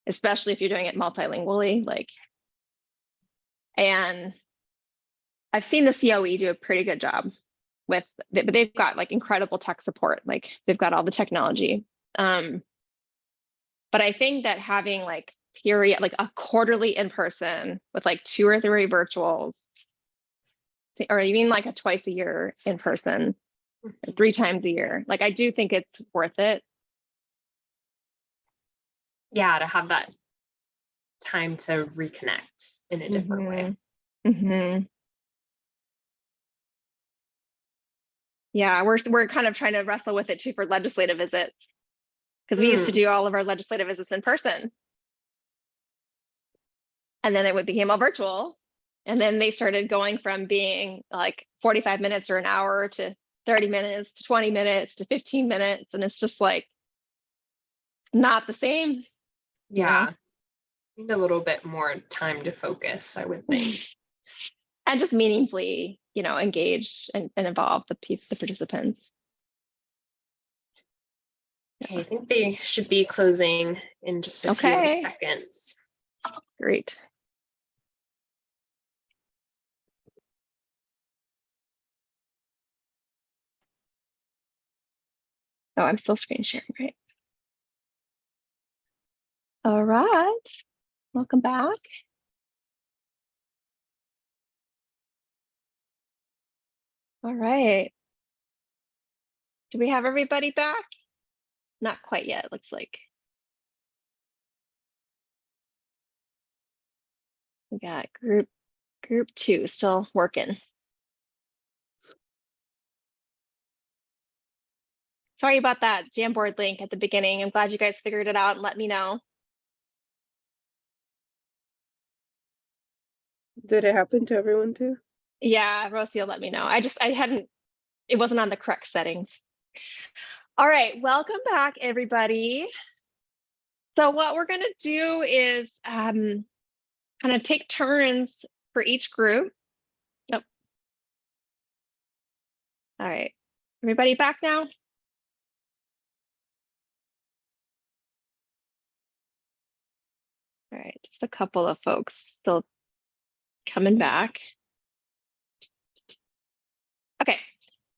especially if you're doing it multilingually. And I've seen the COE do a pretty good job but they've got like incredible tech support. Like they've got all the technology. But I think that having like a quarterly in person with like 2 or 3 virtuals, or even like a twice a year in person, 3 times a year. Like I do think it's worth it. Yeah, to have that time to reconnect in a different way. Yeah, we're kind of trying to wrestle with it too for legislative visits, because we used to do all of our legislative visits in person, and then it became all virtual, and then they started going from being like 45 minutes or an hour to 30 minutes to 20 minutes to 15 minutes, and it's just like not the same. Yeah, need a little bit more time to focus, I would think. And just meaningfully, engage and involve the participants. Okay, I think they should be closing in just a few seconds. Great. Oh, I'm still screen sharing, right? All right. Welcome back. All right. Do we have everybody back? Not quite yet, looks like. We got group 2 still working. Sorry about that Jamboard link at the beginning. I'm glad you guys figured it out and let me know. Did it happen to everyone too? Yeah, Rosie will let me know. It wasn't on the correct settings. All right, welcome back, everybody. So what we're gonna do is kind of take turns for each group. Oh. All right, everybody back now? All right, just a couple of folks still coming back. Okay,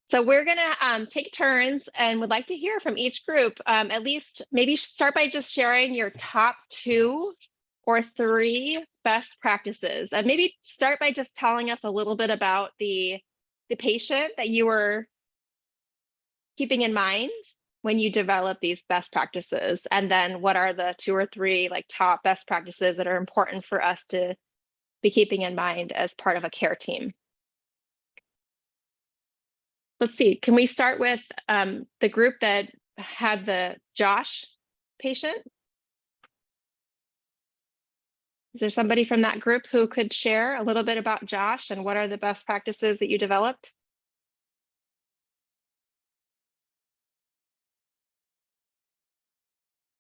so we're gonna take turns and would like to hear from each group. At least maybe start by just sharing your top 2 or 3 best practices. And maybe start by just telling us a little bit about the patient that you were keeping in mind when you develop these best practices. And then what are the 2 or 3 like top best practices that are important for us to be keeping in mind as part of a care team? Let's see, can we start with the group that had the Josh patient? Is there somebody from that group who could share a little bit about Josh and what are the best practices that you developed?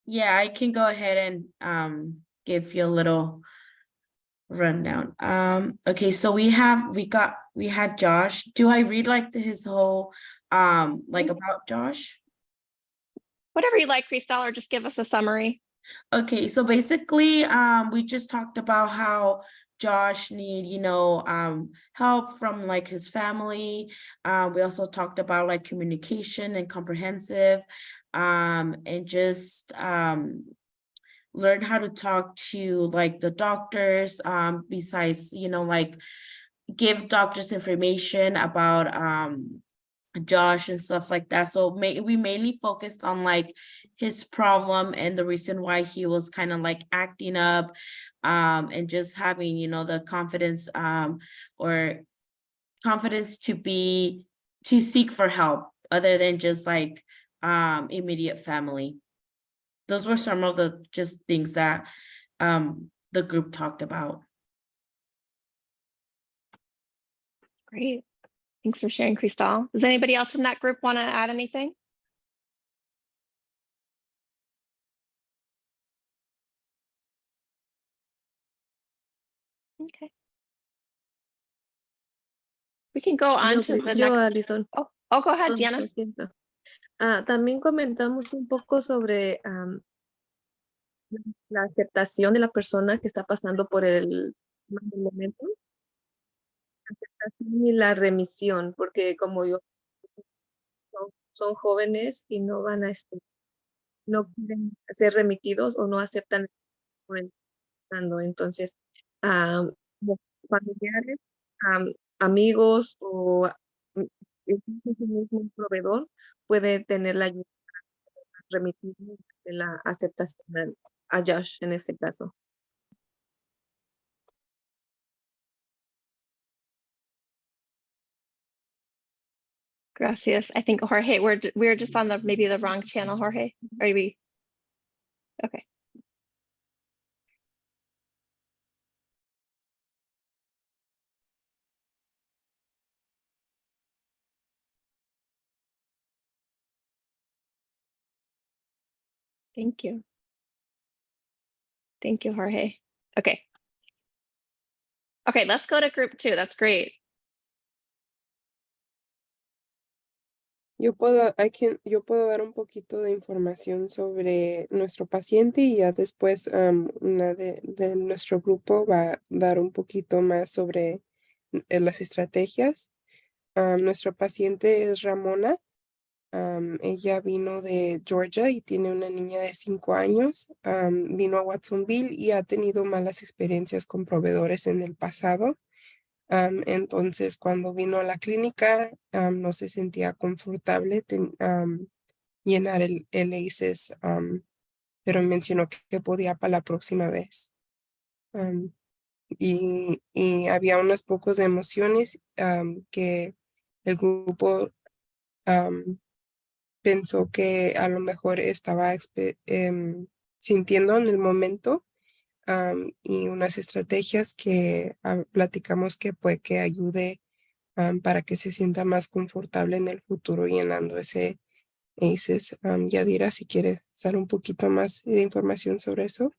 Yeah, I can go ahead and give you a little rundown. Okay, so we had Josh. Do I read like his whole like about Josh? Whatever you like, Cristal, or just give us a summary. Okay, so basically we just talked about how Josh need, help from like his family. We also talked about like communication and comprehensive, and just learn how to talk to like the doctors, besides, like give doctors information about Josh and stuff like that. So we mainly focused on like his problem and the reason why he was kind of like acting up, and just having, the confidence or confidence to seek for help other than just like immediate family. Those were some of the just things that the group talked about. Great. Thanks for sharing, Cristal. Does anybody else from that group want to add anything? Okay. We can go on to the next. Alison. Oh, go ahead, Diana. Lo siento. También comentamos un poco sobre la aceptación de la persona que está pasando por el mal momento. Aceptación y la remisión, porque como son jóvenes y no van a no quieren ser remitidos o no aceptan por el pasando. Entonces, como familiares, amigos o incluso el mismo proveedor puede tener la ayuda para remitir de la aceptación a Josh en este caso. Gracias. I think Jorge, we're just on maybe the wrong channel, Jorge. Are we? Okay. Thank you. Thank you, Jorge. Okay. Okay, let's go to group 2. That's great. Yo puedo dar un poquito de información sobre nuestro paciente y ya después una de nuestro grupo va a dar un poquito más sobre las estrategias. Nuestro paciente es Ramona. Ella vino de Georgia y tiene una niña de 5 años. Vino a Watsonville y ha tenido malas experiencias con proveedores en el pasado. Entonces, cuando vino a la clínica, no se sentía confortable llenar el ACEs, pero mencionó que podía para la próxima vez. Y había unas pocas emociones que el grupo pensó que a lo mejor estaba sintiendo en el momento, y unas estrategias que platicamos que puede que ayude para que se sienta más confortable en el futuro llenando ese ACEs. Yadira, si quieres dar un poquito más de información sobre eso.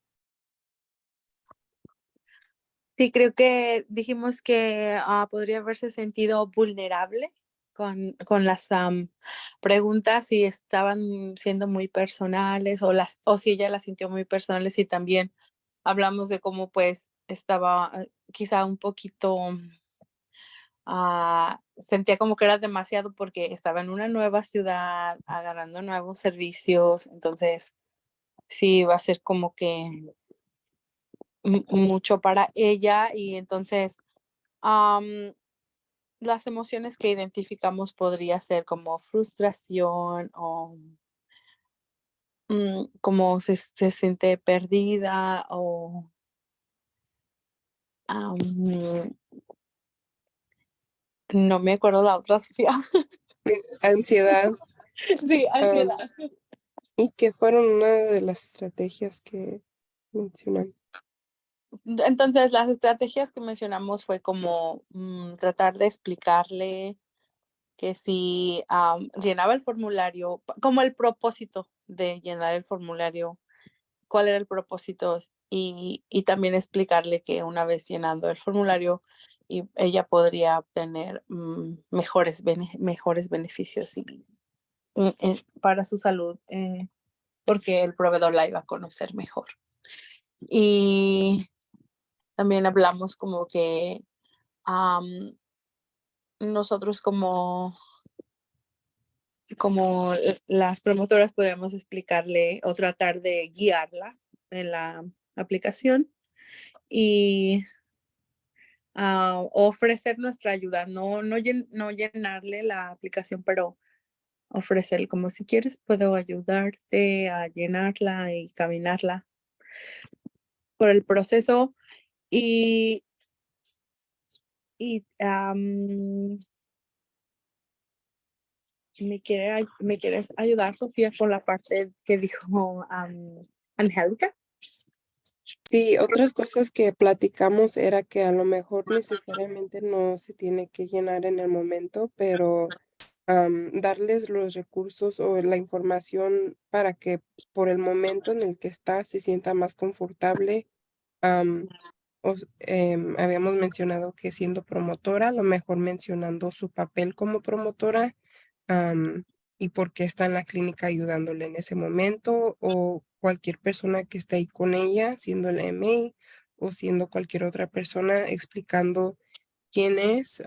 Sí, creo que dijimos que podría haberse sentido vulnerable con las preguntas, si estaban siendo muy personales o si ella las sintió muy personales, y también hablamos de cómo pues estaba quizá un poquito, sentía como que era demasiado porque estaba en una nueva ciudad, agarrando nuevos servicios, entonces sí va a ser como que mucho para ella, y entonces las emociones que identificamos podría ser como frustración o como se siente perdida o no me acuerdo la otra, Sofía. Ansiedad. Sí, ansiedad. Y que fueron una de las estrategias que mencionan. Entonces, las estrategias que mencionamos fue como tratar de explicarle que si llenaba el formulario, como el propósito de llenar el formulario, cuál era el propósito, y también explicarle que una vez llenando el formulario ella podría obtener mejores beneficios para su salud, porque el proveedor la iba a conocer mejor. Y también hablamos como que nosotros como las promotoras podemos explicarle o tratar de guiarla en la aplicación y ofrecer nuestra ayuda, no llenarle la aplicación, pero ofrecerle como si quieres puedo ayudarte a llenarla y caminarla por el proceso. Y ¿me quieres ayudar, Sofía, por la parte que dijo Angélica? Sí, otras cosas que platicamos era que a lo mejor necesariamente no se tiene que llenar en el momento, pero darles los recursos o la información para que por el momento en el que está se sienta más confortable. Habíamos mencionado que siendo promotora, a lo mejor mencionando su papel como promotora, y por qué está en la clínica ayudándole en ese momento, o cualquier persona que esté ahí con ella, siendo la MA o siendo cualquier otra persona, explicando quién es,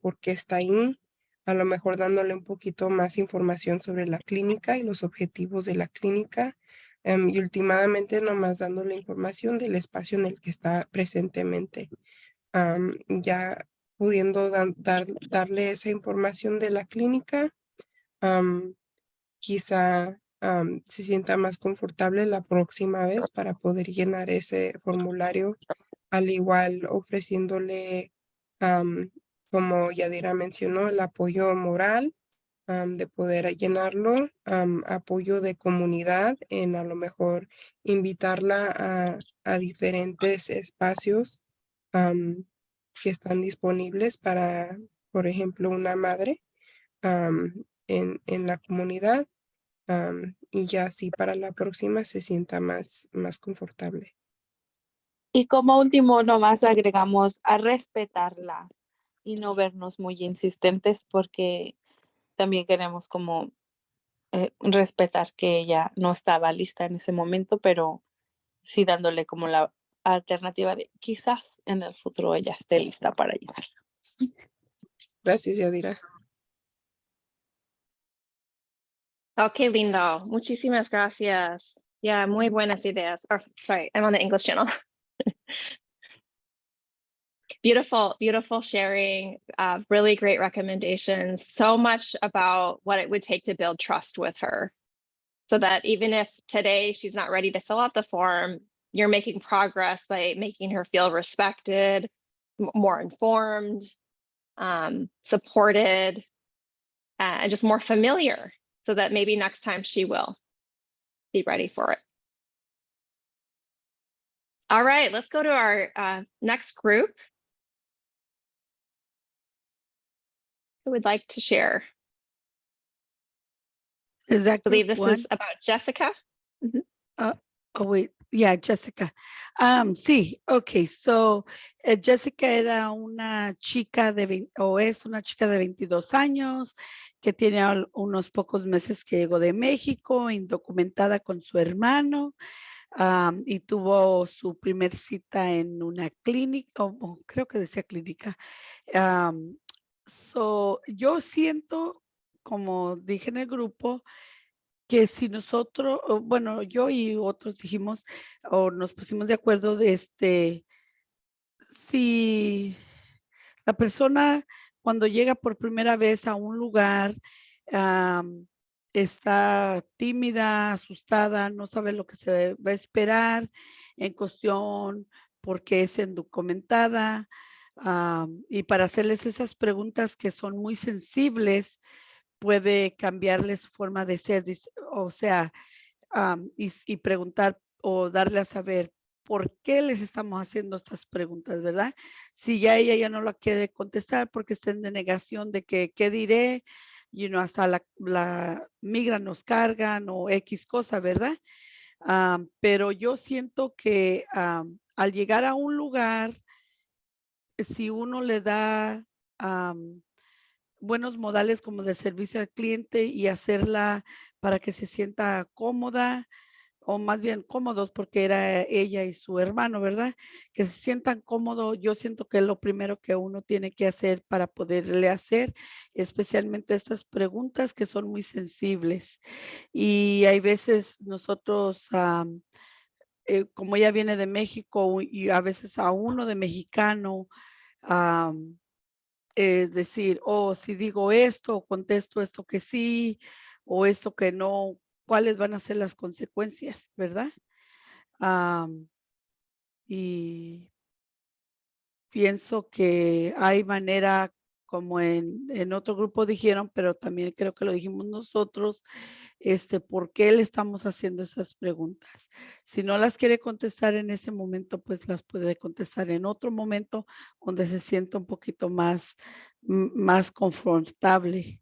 por qué está ahí, a lo mejor dándole un poquito más información sobre la clínica y los objetivos de la clínica, y últimamente nomás dándole información del espacio en el que está presentemente. Ya pudiendo darle esa información de la clínica, quizá se sienta más confortable la próxima vez para poder llenar ese formulario, al igual ofreciéndole, como Yadira mencionó, el apoyo moral de poder llenarlo, apoyo de comunidad en a lo mejor invitarla a diferentes espacios que están disponibles para, por ejemplo, una madre en la comunidad, y ya así para la próxima se sienta más confortable. Y como último, nomás agregamos a respetarla y no vernos muy insistentes, porque también queremos como respetar que ella no estaba lista en ese momento, pero sí dándole como la alternativa de quizás en el futuro ella esté lista para llegar. Gracias, Yadira. Ok, lindo. Muchísimas gracias. Ya, muy buenas ideas. Oh, sorry, I'm on the English channel. Beautiful, beautiful sharing, really great recommendations. So much about what it would take to build trust with her. So that even if today she's not ready to fill out the form, you're making progress by making her feel respected, more informed, supported, and just more familiar, so that maybe next time she will be ready for it. All right, let's go to our next group. Who would like to share? Is that I believe group this one? is about Jessica. Oh, wait, yeah, Jessica. Sí, ok, so Jessica era una chica o es una chica de 22 años que tiene unos pocos meses que llegó de México, indocumentada con su hermano, y tuvo su primer cita en una clínica, o creo que decía clínica. Yo siento, como dije en el grupo, que si nosotros, bueno, yo y otros dijimos o nos pusimos de acuerdo si la persona cuando llega por primera vez a un lugar está tímida, asustada, no sabe lo que se va a esperar en cuestión porque es indocumentada, y para hacerles esas preguntas que son muy sensibles, puede cambiarle su forma de ser, o sea, y preguntar o darle a saber por qué les estamos haciendo estas preguntas, ¿verdad? Si ya ella ya no la quiere contestar porque está en denegación de que, ¿qué diré? Hasta la migra nos cargan o X cosa, ¿verdad? Pero yo siento que al llegar a un lugar, si uno le da buenos modales como de servicio al cliente y hacerla para que se sienta cómoda, o más bien cómodos porque era ella y su hermano, ¿verdad? Que se sientan cómodos. Yo siento que es lo primero que uno tiene que hacer para poderle hacer, especialmente estas preguntas que son muy sensibles. Y hay veces nosotros, como ella viene de México y a veces a uno de mexicano, decir, si digo esto, o contesto esto que sí, o esto que no, ¿cuáles van a ser las consecuencias, verdad? Y pienso que hay manera, como en otro grupo dijeron, pero también creo que lo dijimos nosotros, ¿por qué le estamos haciendo esas preguntas? Si no las quiere contestar en ese momento, pues las puede contestar en otro momento donde se sienta un poquito más confortable,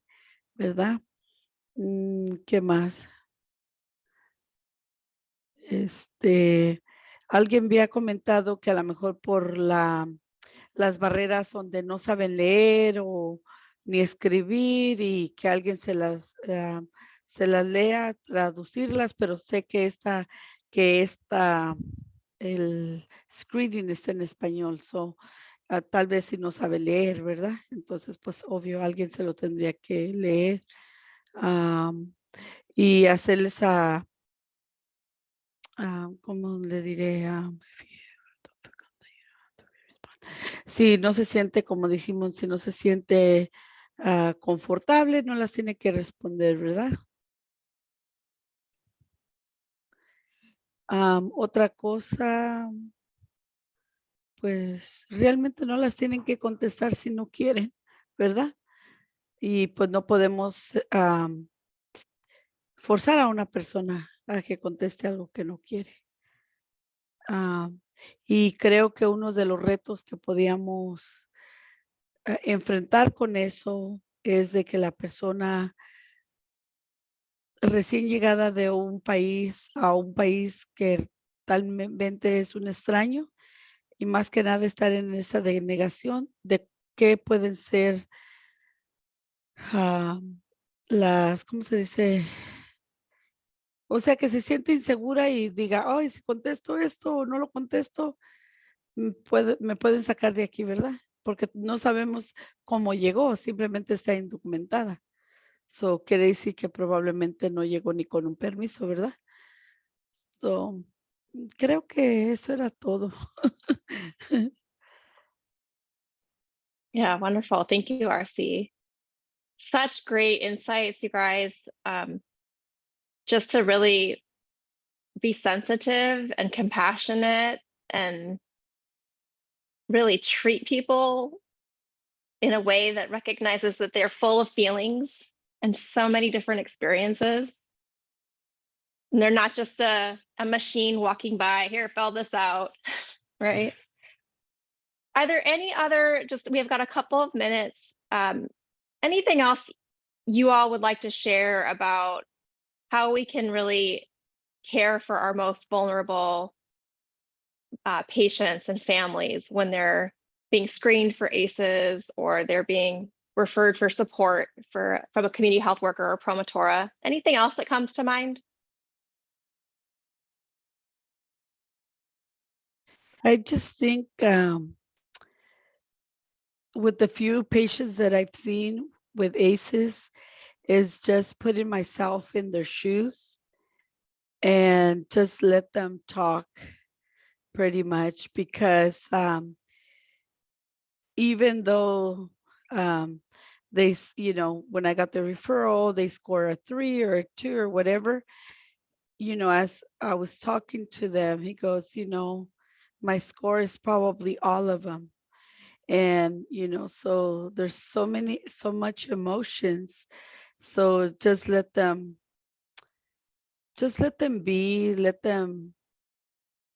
¿verdad? ¿Qué más? Alguien había comentado que a lo mejor por las barreras donde no saben leer o ni escribir y que alguien se las lea, traducirlas, pero sé que el screening está en español, tal vez si no sabe leer, ¿verdad? Entonces, pues obvio, alguien se lo tendría que leer y hacerles ¿cómo le diré? Si no se siente, como dijimos, si no se siente confortable, no las tiene que responder, ¿verdad? Otra cosa, pues realmente no las tienen que contestar si no quieren, ¿verdad? Y pues no podemos forzar a una persona a que conteste algo que no quiere. Y creo que uno de los retos que podíamos enfrentar con eso es de que la persona recién llegada de un país a un país que talmente es un extraño y más que nada estar en esa denegación de qué pueden ser ¿cómo se dice? O sea, que se siente insegura y diga, ay, si contesto esto o no lo contesto, me pueden sacar de aquí, ¿verdad? Porque no sabemos cómo llegó, simplemente está indocumentada. Quiere decir que probablemente no llegó ni con un permiso, ¿verdad? Creo que eso era todo. Yeah, wonderful. Thank you, RC. Such great insights, you guys. Just to really be sensitive and compassionate and really treat people in a way that recognizes that they're full of feelings and so many different experiences. And they're not just a machine walking by, here, fill this out, right? Are there any other, we have got a couple of minutes. Anything else you all would like to share about how we can really care for our most vulnerable patients and families when they're being screened for ACEs or they're being referred for support from a community health worker or promotora? Anything else that comes to mind? I just think with the few patients that I've seen with ACEs is just putting myself in their shoes and just let them talk pretty much, because even though they, when I got the referral, they score a 3 or a 2 or whatever, as I was talking to them, he goes, my score is probably all of them. And, so there's so much emotions. So just let them be, let them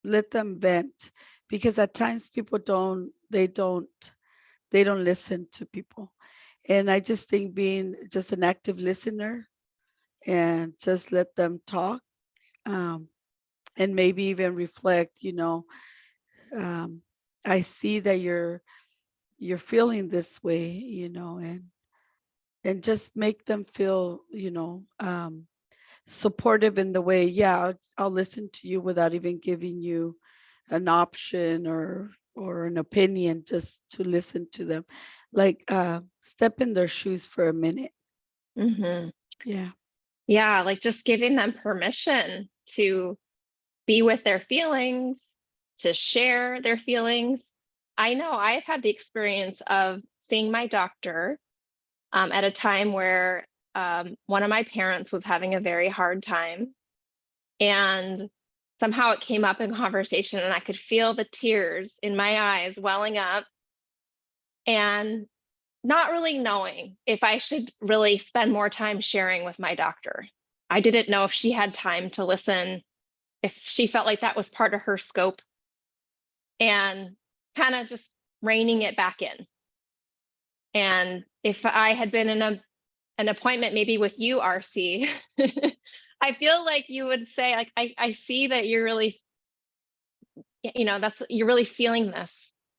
vent, because at times people don't listen to people. And I just think being just an active listener and just let them talk, and maybe even reflect, I see that you're feeling this way, and just make them feel, supportive in the way, yeah, I'll listen to you without even giving you an option or an opinion, just to listen to them, like step in their shoes for a minute. Mm-hmm. Yeah. Yeah, like just giving them permission to be with their feelings, to share their feelings. I know I've had the experience of seeing my doctor at a time where one of my parents was having a very hard time. And somehow it came up in conversation and I could feel the tears in my eyes welling up, and not really knowing if I should really spend more time sharing with my doctor. I didn't know if she had time to listen, if she felt like that was part of her scope, and kind of just reining it back in. And if I had been in an appointment maybe with you, RC, I feel like you would say, like, I see that you're really, you're really feeling this.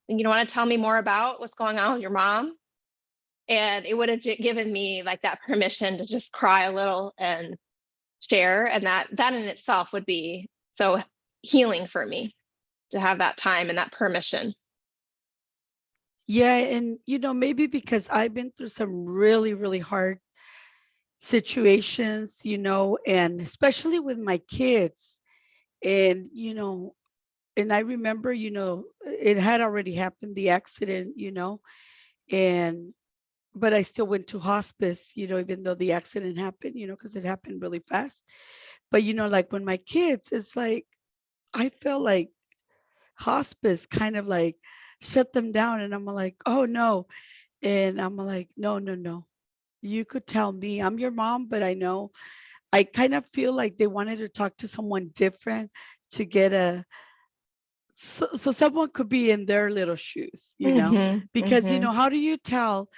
You want to tell me more about what's going on with your mom? And it would have given me like that permission to just cry a little and share. And that in itself would be so healing for me, to have that time and that permission. Yeah. And, maybe because I've been through some really, really hard situations, and especially with my kids. And, and I remember, it had already happened, the accident, and but I still went to hospice, even though the accident happened, because it happened really fast. But, like when my kids, it's like, I felt like hospice kind of like shut them down. And I'm like, oh no. And I'm like, no, no, no. You could tell me, I'm your mom, but I kind of feel like they wanted to talk to someone different to get so someone could be in their little shoes, because, how do you tell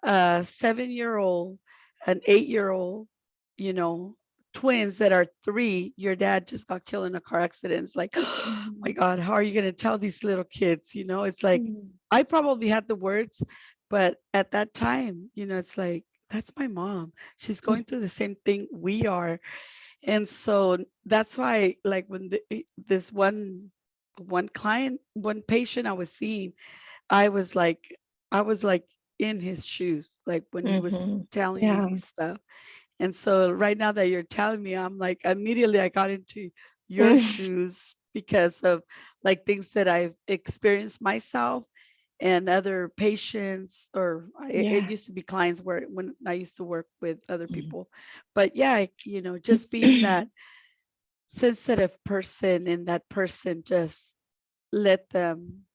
a 7-year-old, an 8-year-old, twins that are 3, your dad just got killed in a car accident? It's like, oh my God, how are you going to tell these little kids? It's like, I probably had the words, but at that time, it's like, that's my mom. She's going through the same thing we are. And so that's why, like, when this one client, one patient I was seeing, I was like in his shoes, like when he was telling me these stuff. And so right now that you're telling me, I'm like, immediately I got into your shoes because of like things that I've experienced myself. and other patients, or Yeah. it used to be clients where when I used to work with other people. But yeah, you know, just being that sensitive person, and that person just let them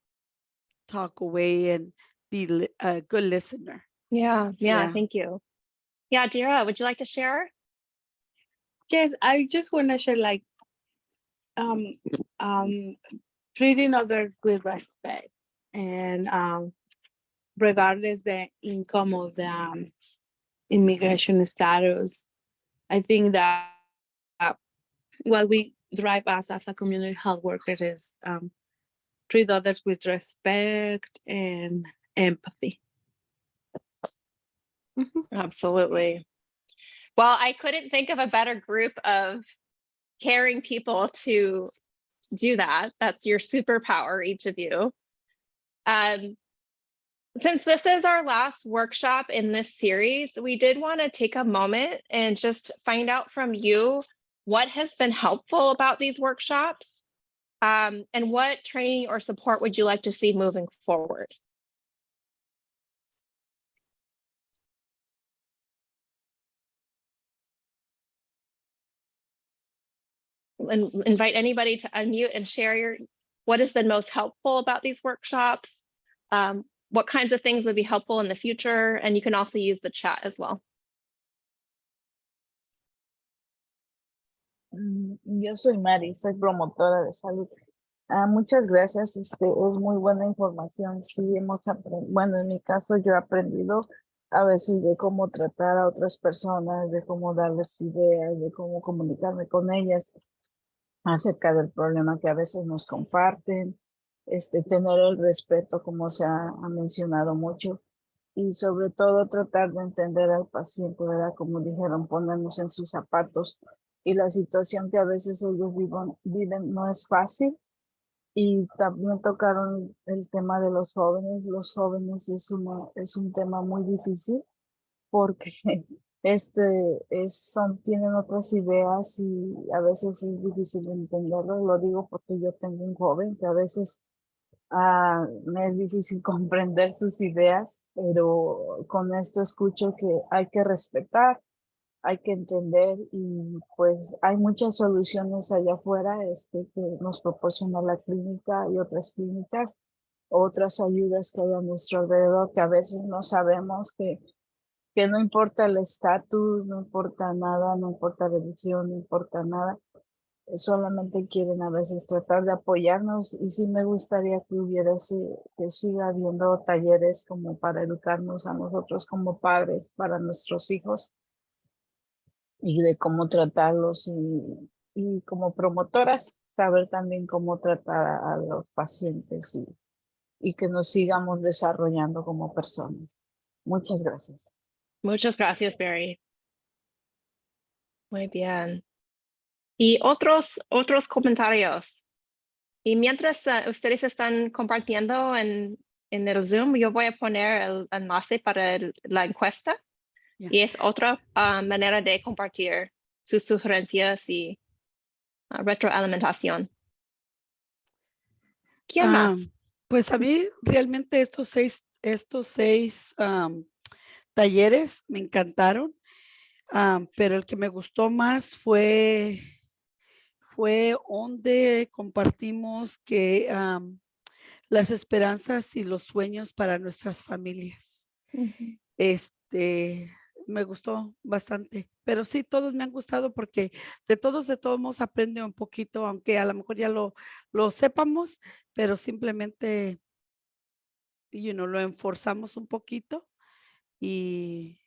talk away and be a good listener. Yeah. Yeah. Thank you. Yeah, Dira, would you like to share? Yes, I just want to share like treating others with respect and regardless the income of the immigration status. I think that what we drive us as a community health worker is treat others with respect and empathy. Absolutely. Well, I couldn't think of a better group of caring people to do that. That's your superpower, each of you. Since this is our last workshop in this series, we did want to take a moment and just find out from you what has been helpful about these workshops, and what training or support would you like to see moving forward? And invite anybody to unmute and share what has been most helpful about these workshops, what kinds of things would be helpful in the future, and you can also use the chat as well. Yo soy Mari, soy promotora de salud. Muchas gracias, es muy buena información. Sí, bueno, en mi caso yo he aprendido a veces de cómo tratar a otras personas, de cómo darles ideas, de cómo comunicarme con ellas acerca del problema que a veces nos comparten, tener el respeto, como se ha mencionado mucho, y sobre todo tratar de entender al paciente, ¿verdad? Como dijeron, ponernos en sus zapatos, y la situación que a veces ellos viven no es fácil. Y también tocaron el tema de los jóvenes. Los jóvenes es un tema muy difícil porque tienen otras ideas y a veces es difícil entenderlo. Lo digo porque yo tengo un joven que a veces me es difícil comprender sus ideas, pero con esto escucho que hay que respetar, hay que entender, y pues hay muchas soluciones allá afuera que nos proporciona la clínica y otras clínicas, otras ayudas que hay a nuestro alrededor que a veces no sabemos, que no importa el estatus, no importa nada, no importa religión, no importa nada, solamente quieren a veces tratar de apoyarnos. Y sí me gustaría que siga habiendo talleres como para educarnos a nosotros como padres, para nuestros hijos, y de cómo tratarlos, y como promotoras saber también cómo tratar a los pacientes, y que nos sigamos desarrollando como personas. Muchas gracias. Muchas gracias, Barry. Muy bien. Y otros comentarios. Y mientras ustedes están compartiendo en el Zoom, yo voy a poner el enlace para la encuesta. Yeah. Y es otra manera de compartir sus sugerencias y retroalimentación. ¿Quién más? Pues a mí realmente estos seis talleres me encantaron, pero el que me gustó más fue donde compartimos que las esperanzas y los sueños para nuestras familias. Me gustó bastante, pero sí, todos me han gustado porque de todos modos aprende un poquito, aunque a lo mejor ya lo sepamos, pero simplemente, lo enforzamos un poquito. Y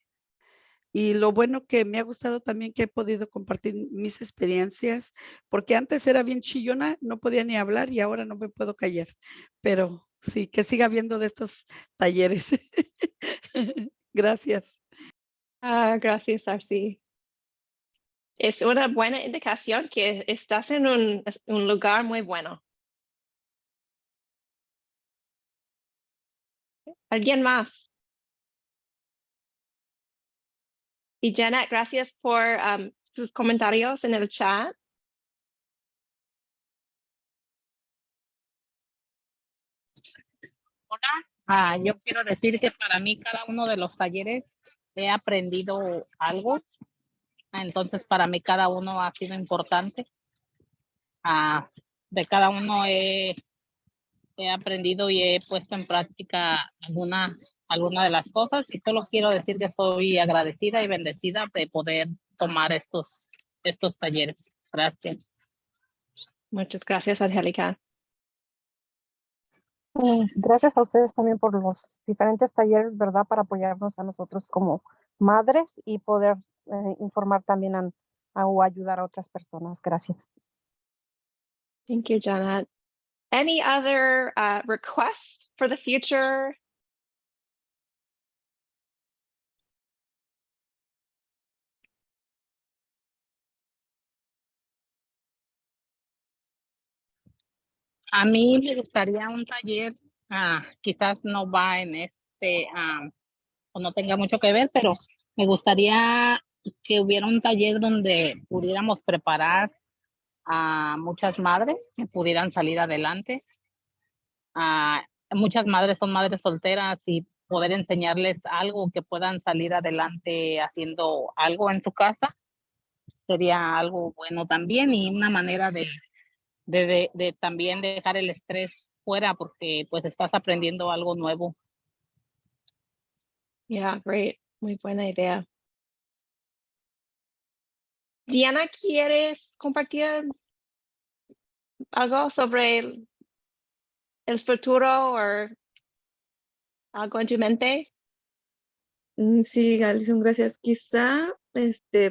lo bueno que me ha gustado también que he podido compartir mis experiencias, porque antes era bien chillona, no podía ni hablar, y ahora no me puedo callar, pero sí, que siga habiendo de estos talleres. Gracias. Gracias, Arcy. Es una buena indicación que estás en un lugar muy bueno. ¿Alguien más? Y Janet, gracias por sus comentarios en el chat. Hola, Yo quiero decir que para mí cada uno de los talleres he aprendido algo. Entonces, para mí cada uno ha sido importante. De cada uno he aprendido y he puesto en práctica alguna de las cosas, y solo quiero decir que estoy agradecida y bendecida de poder tomar estos talleres. Gracias. Muchas gracias, Angélica. Gracias a ustedes también por los diferentes talleres, ¿verdad? Para apoyarnos a nosotros como madres y poder informar también o ayudar a otras personas. Gracias. Thank you, Janet. Any other requests for the future? A mí me gustaría un taller, quizás no va en o no tenga mucho que ver, pero me gustaría que hubiera un taller donde pudiéramos preparar a muchas madres que pudieran salir adelante. Muchas madres son madres solteras y poder enseñarles algo que puedan salir adelante haciendo algo en su casa sería algo bueno también, y una manera de también dejar el estrés fuera, porque pues estás aprendiendo algo nuevo. Yeah, great. Muy buena idea. Diana, ¿quieres compartir algo sobre el futuro o algo en tu mente? Sí, Alison, gracias. Quizá,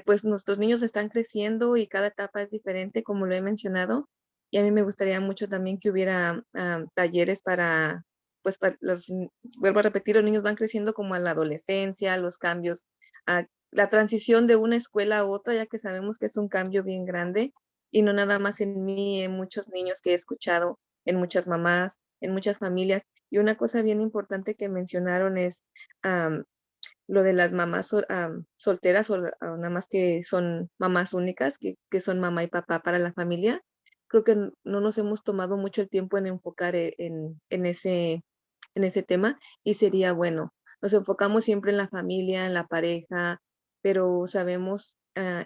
pues nuestros niños están creciendo y cada etapa es diferente, como lo he mencionado. Y a mí me gustaría mucho también que hubiera talleres pues vuelvo a repetir, los niños van creciendo como a la adolescencia, los cambios, la transición de una escuela a otra, ya que sabemos que es un cambio bien grande, y no nada más en mí, en muchos niños que he escuchado, en muchas mamás, en muchas familias. Y una cosa bien importante que mencionaron es lo de las mamás solteras o nada más que son mamás únicas, que son mamá y papá para la familia. Creo que no nos hemos tomado mucho el tiempo en enfocar en ese tema, y sería bueno. Nos enfocamos siempre en la familia, en la pareja, pero sabemos,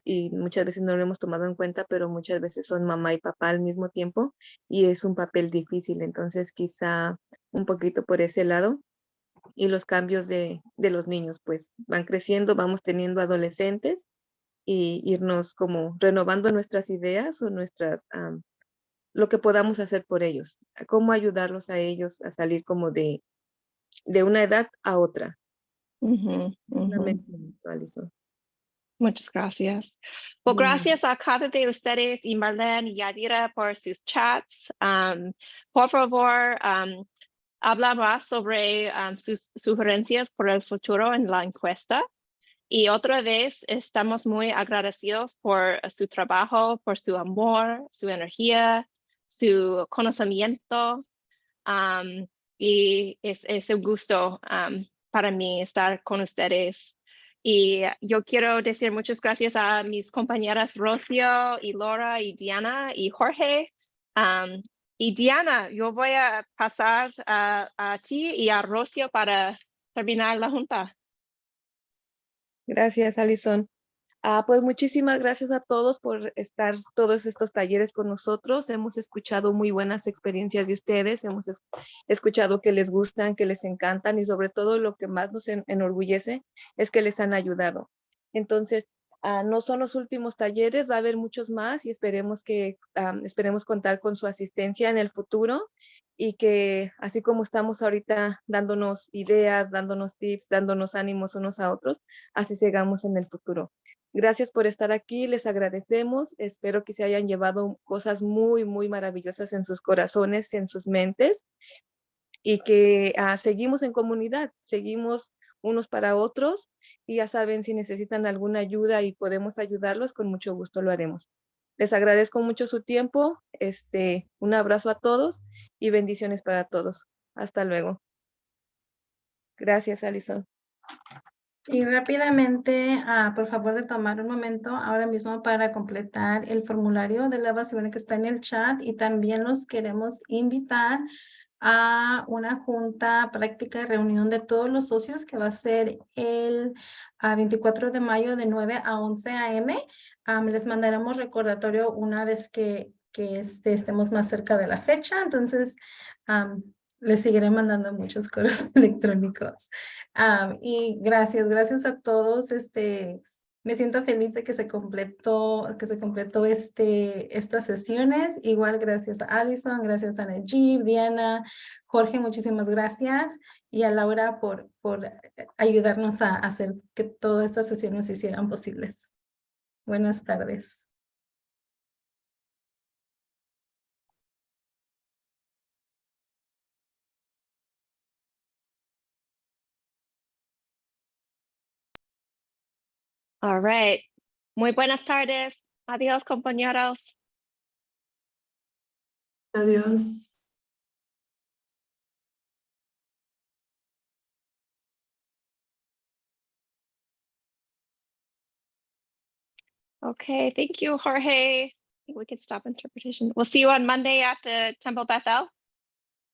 y muchas veces no lo hemos tomado en cuenta, pero muchas veces son mamá y papá al mismo tiempo, y es un papel difícil. Entonces quizá un poquito por ese lado. Y los cambios de los niños, pues van creciendo, vamos teniendo adolescentes, y irnos como renovando nuestras ideas o lo que podamos hacer por ellos, cómo ayudarlos a ellos a salir como de una edad a otra. Solamente eso, Alison. Muchas gracias. Well, gracias a cada de ustedes y Marlene y Yadira por sus chats. Por favor, habla más sobre sus sugerencias por el futuro en la encuesta. Y otra vez, estamos muy agradecidos por su trabajo, por su amor, su energía, su conocimiento. Y es un gusto para mí estar con ustedes. Y yo quiero decir muchas gracias a mis compañeras Rocio y Laura y Diana y Jorge. Y Diana, yo voy a pasar a ti y a Rocio para terminar la junta. Gracias, Alison. Pues muchísimas gracias a todos por estar todos estos talleres con nosotros. Hemos escuchado muy buenas experiencias de ustedes, hemos escuchado que les gustan, que les encantan, y sobre todo lo que más nos enorgullece es que les han ayudado. Entonces, no son los últimos talleres, va a haber muchos más, y esperemos contar con su asistencia en el futuro, y que así como estamos ahorita dándonos ideas, dándonos tips, dándonos ánimos unos a otros, así sigamos en el futuro. Gracias por estar aquí, les agradecemos. Espero que se hayan llevado cosas muy, muy maravillosas en sus corazones, en sus mentes, y que seguimos en comunidad, seguimos unos para otros, y ya saben, si necesitan alguna ayuda y podemos ayudarlos, con mucho gusto lo haremos. Les agradezco mucho su tiempo, un abrazo a todos y bendiciones para todos. Hasta luego. Gracias, Alison. Y rápidamente, por favor de tomar un momento ahora mismo para completar el formulario de la base que está en el chat, y también los queremos invitar a una junta práctica y reunión de todos los socios que va a ser el 24 de mayo de 9 a 11 a.m. Les mandaremos recordatorio una vez que estemos más cerca de la fecha. Entonces, les seguiré mandando muchos correos electrónicos. Y gracias a todos. Me siento feliz de que se completó estas sesiones. Igual gracias a Alison, gracias a Najib, Diana, Jorge, muchísimas gracias. Y a Laura por ayudarnos a hacer que todas estas sesiones se hicieran posibles. Buenas tardes. All right. Muy buenas tardes. Adiós, compañeros. Adiós. Okay, thank you, Jorge. I think we can stop interpretation. We'll see you on Monday at the Temple Bethel.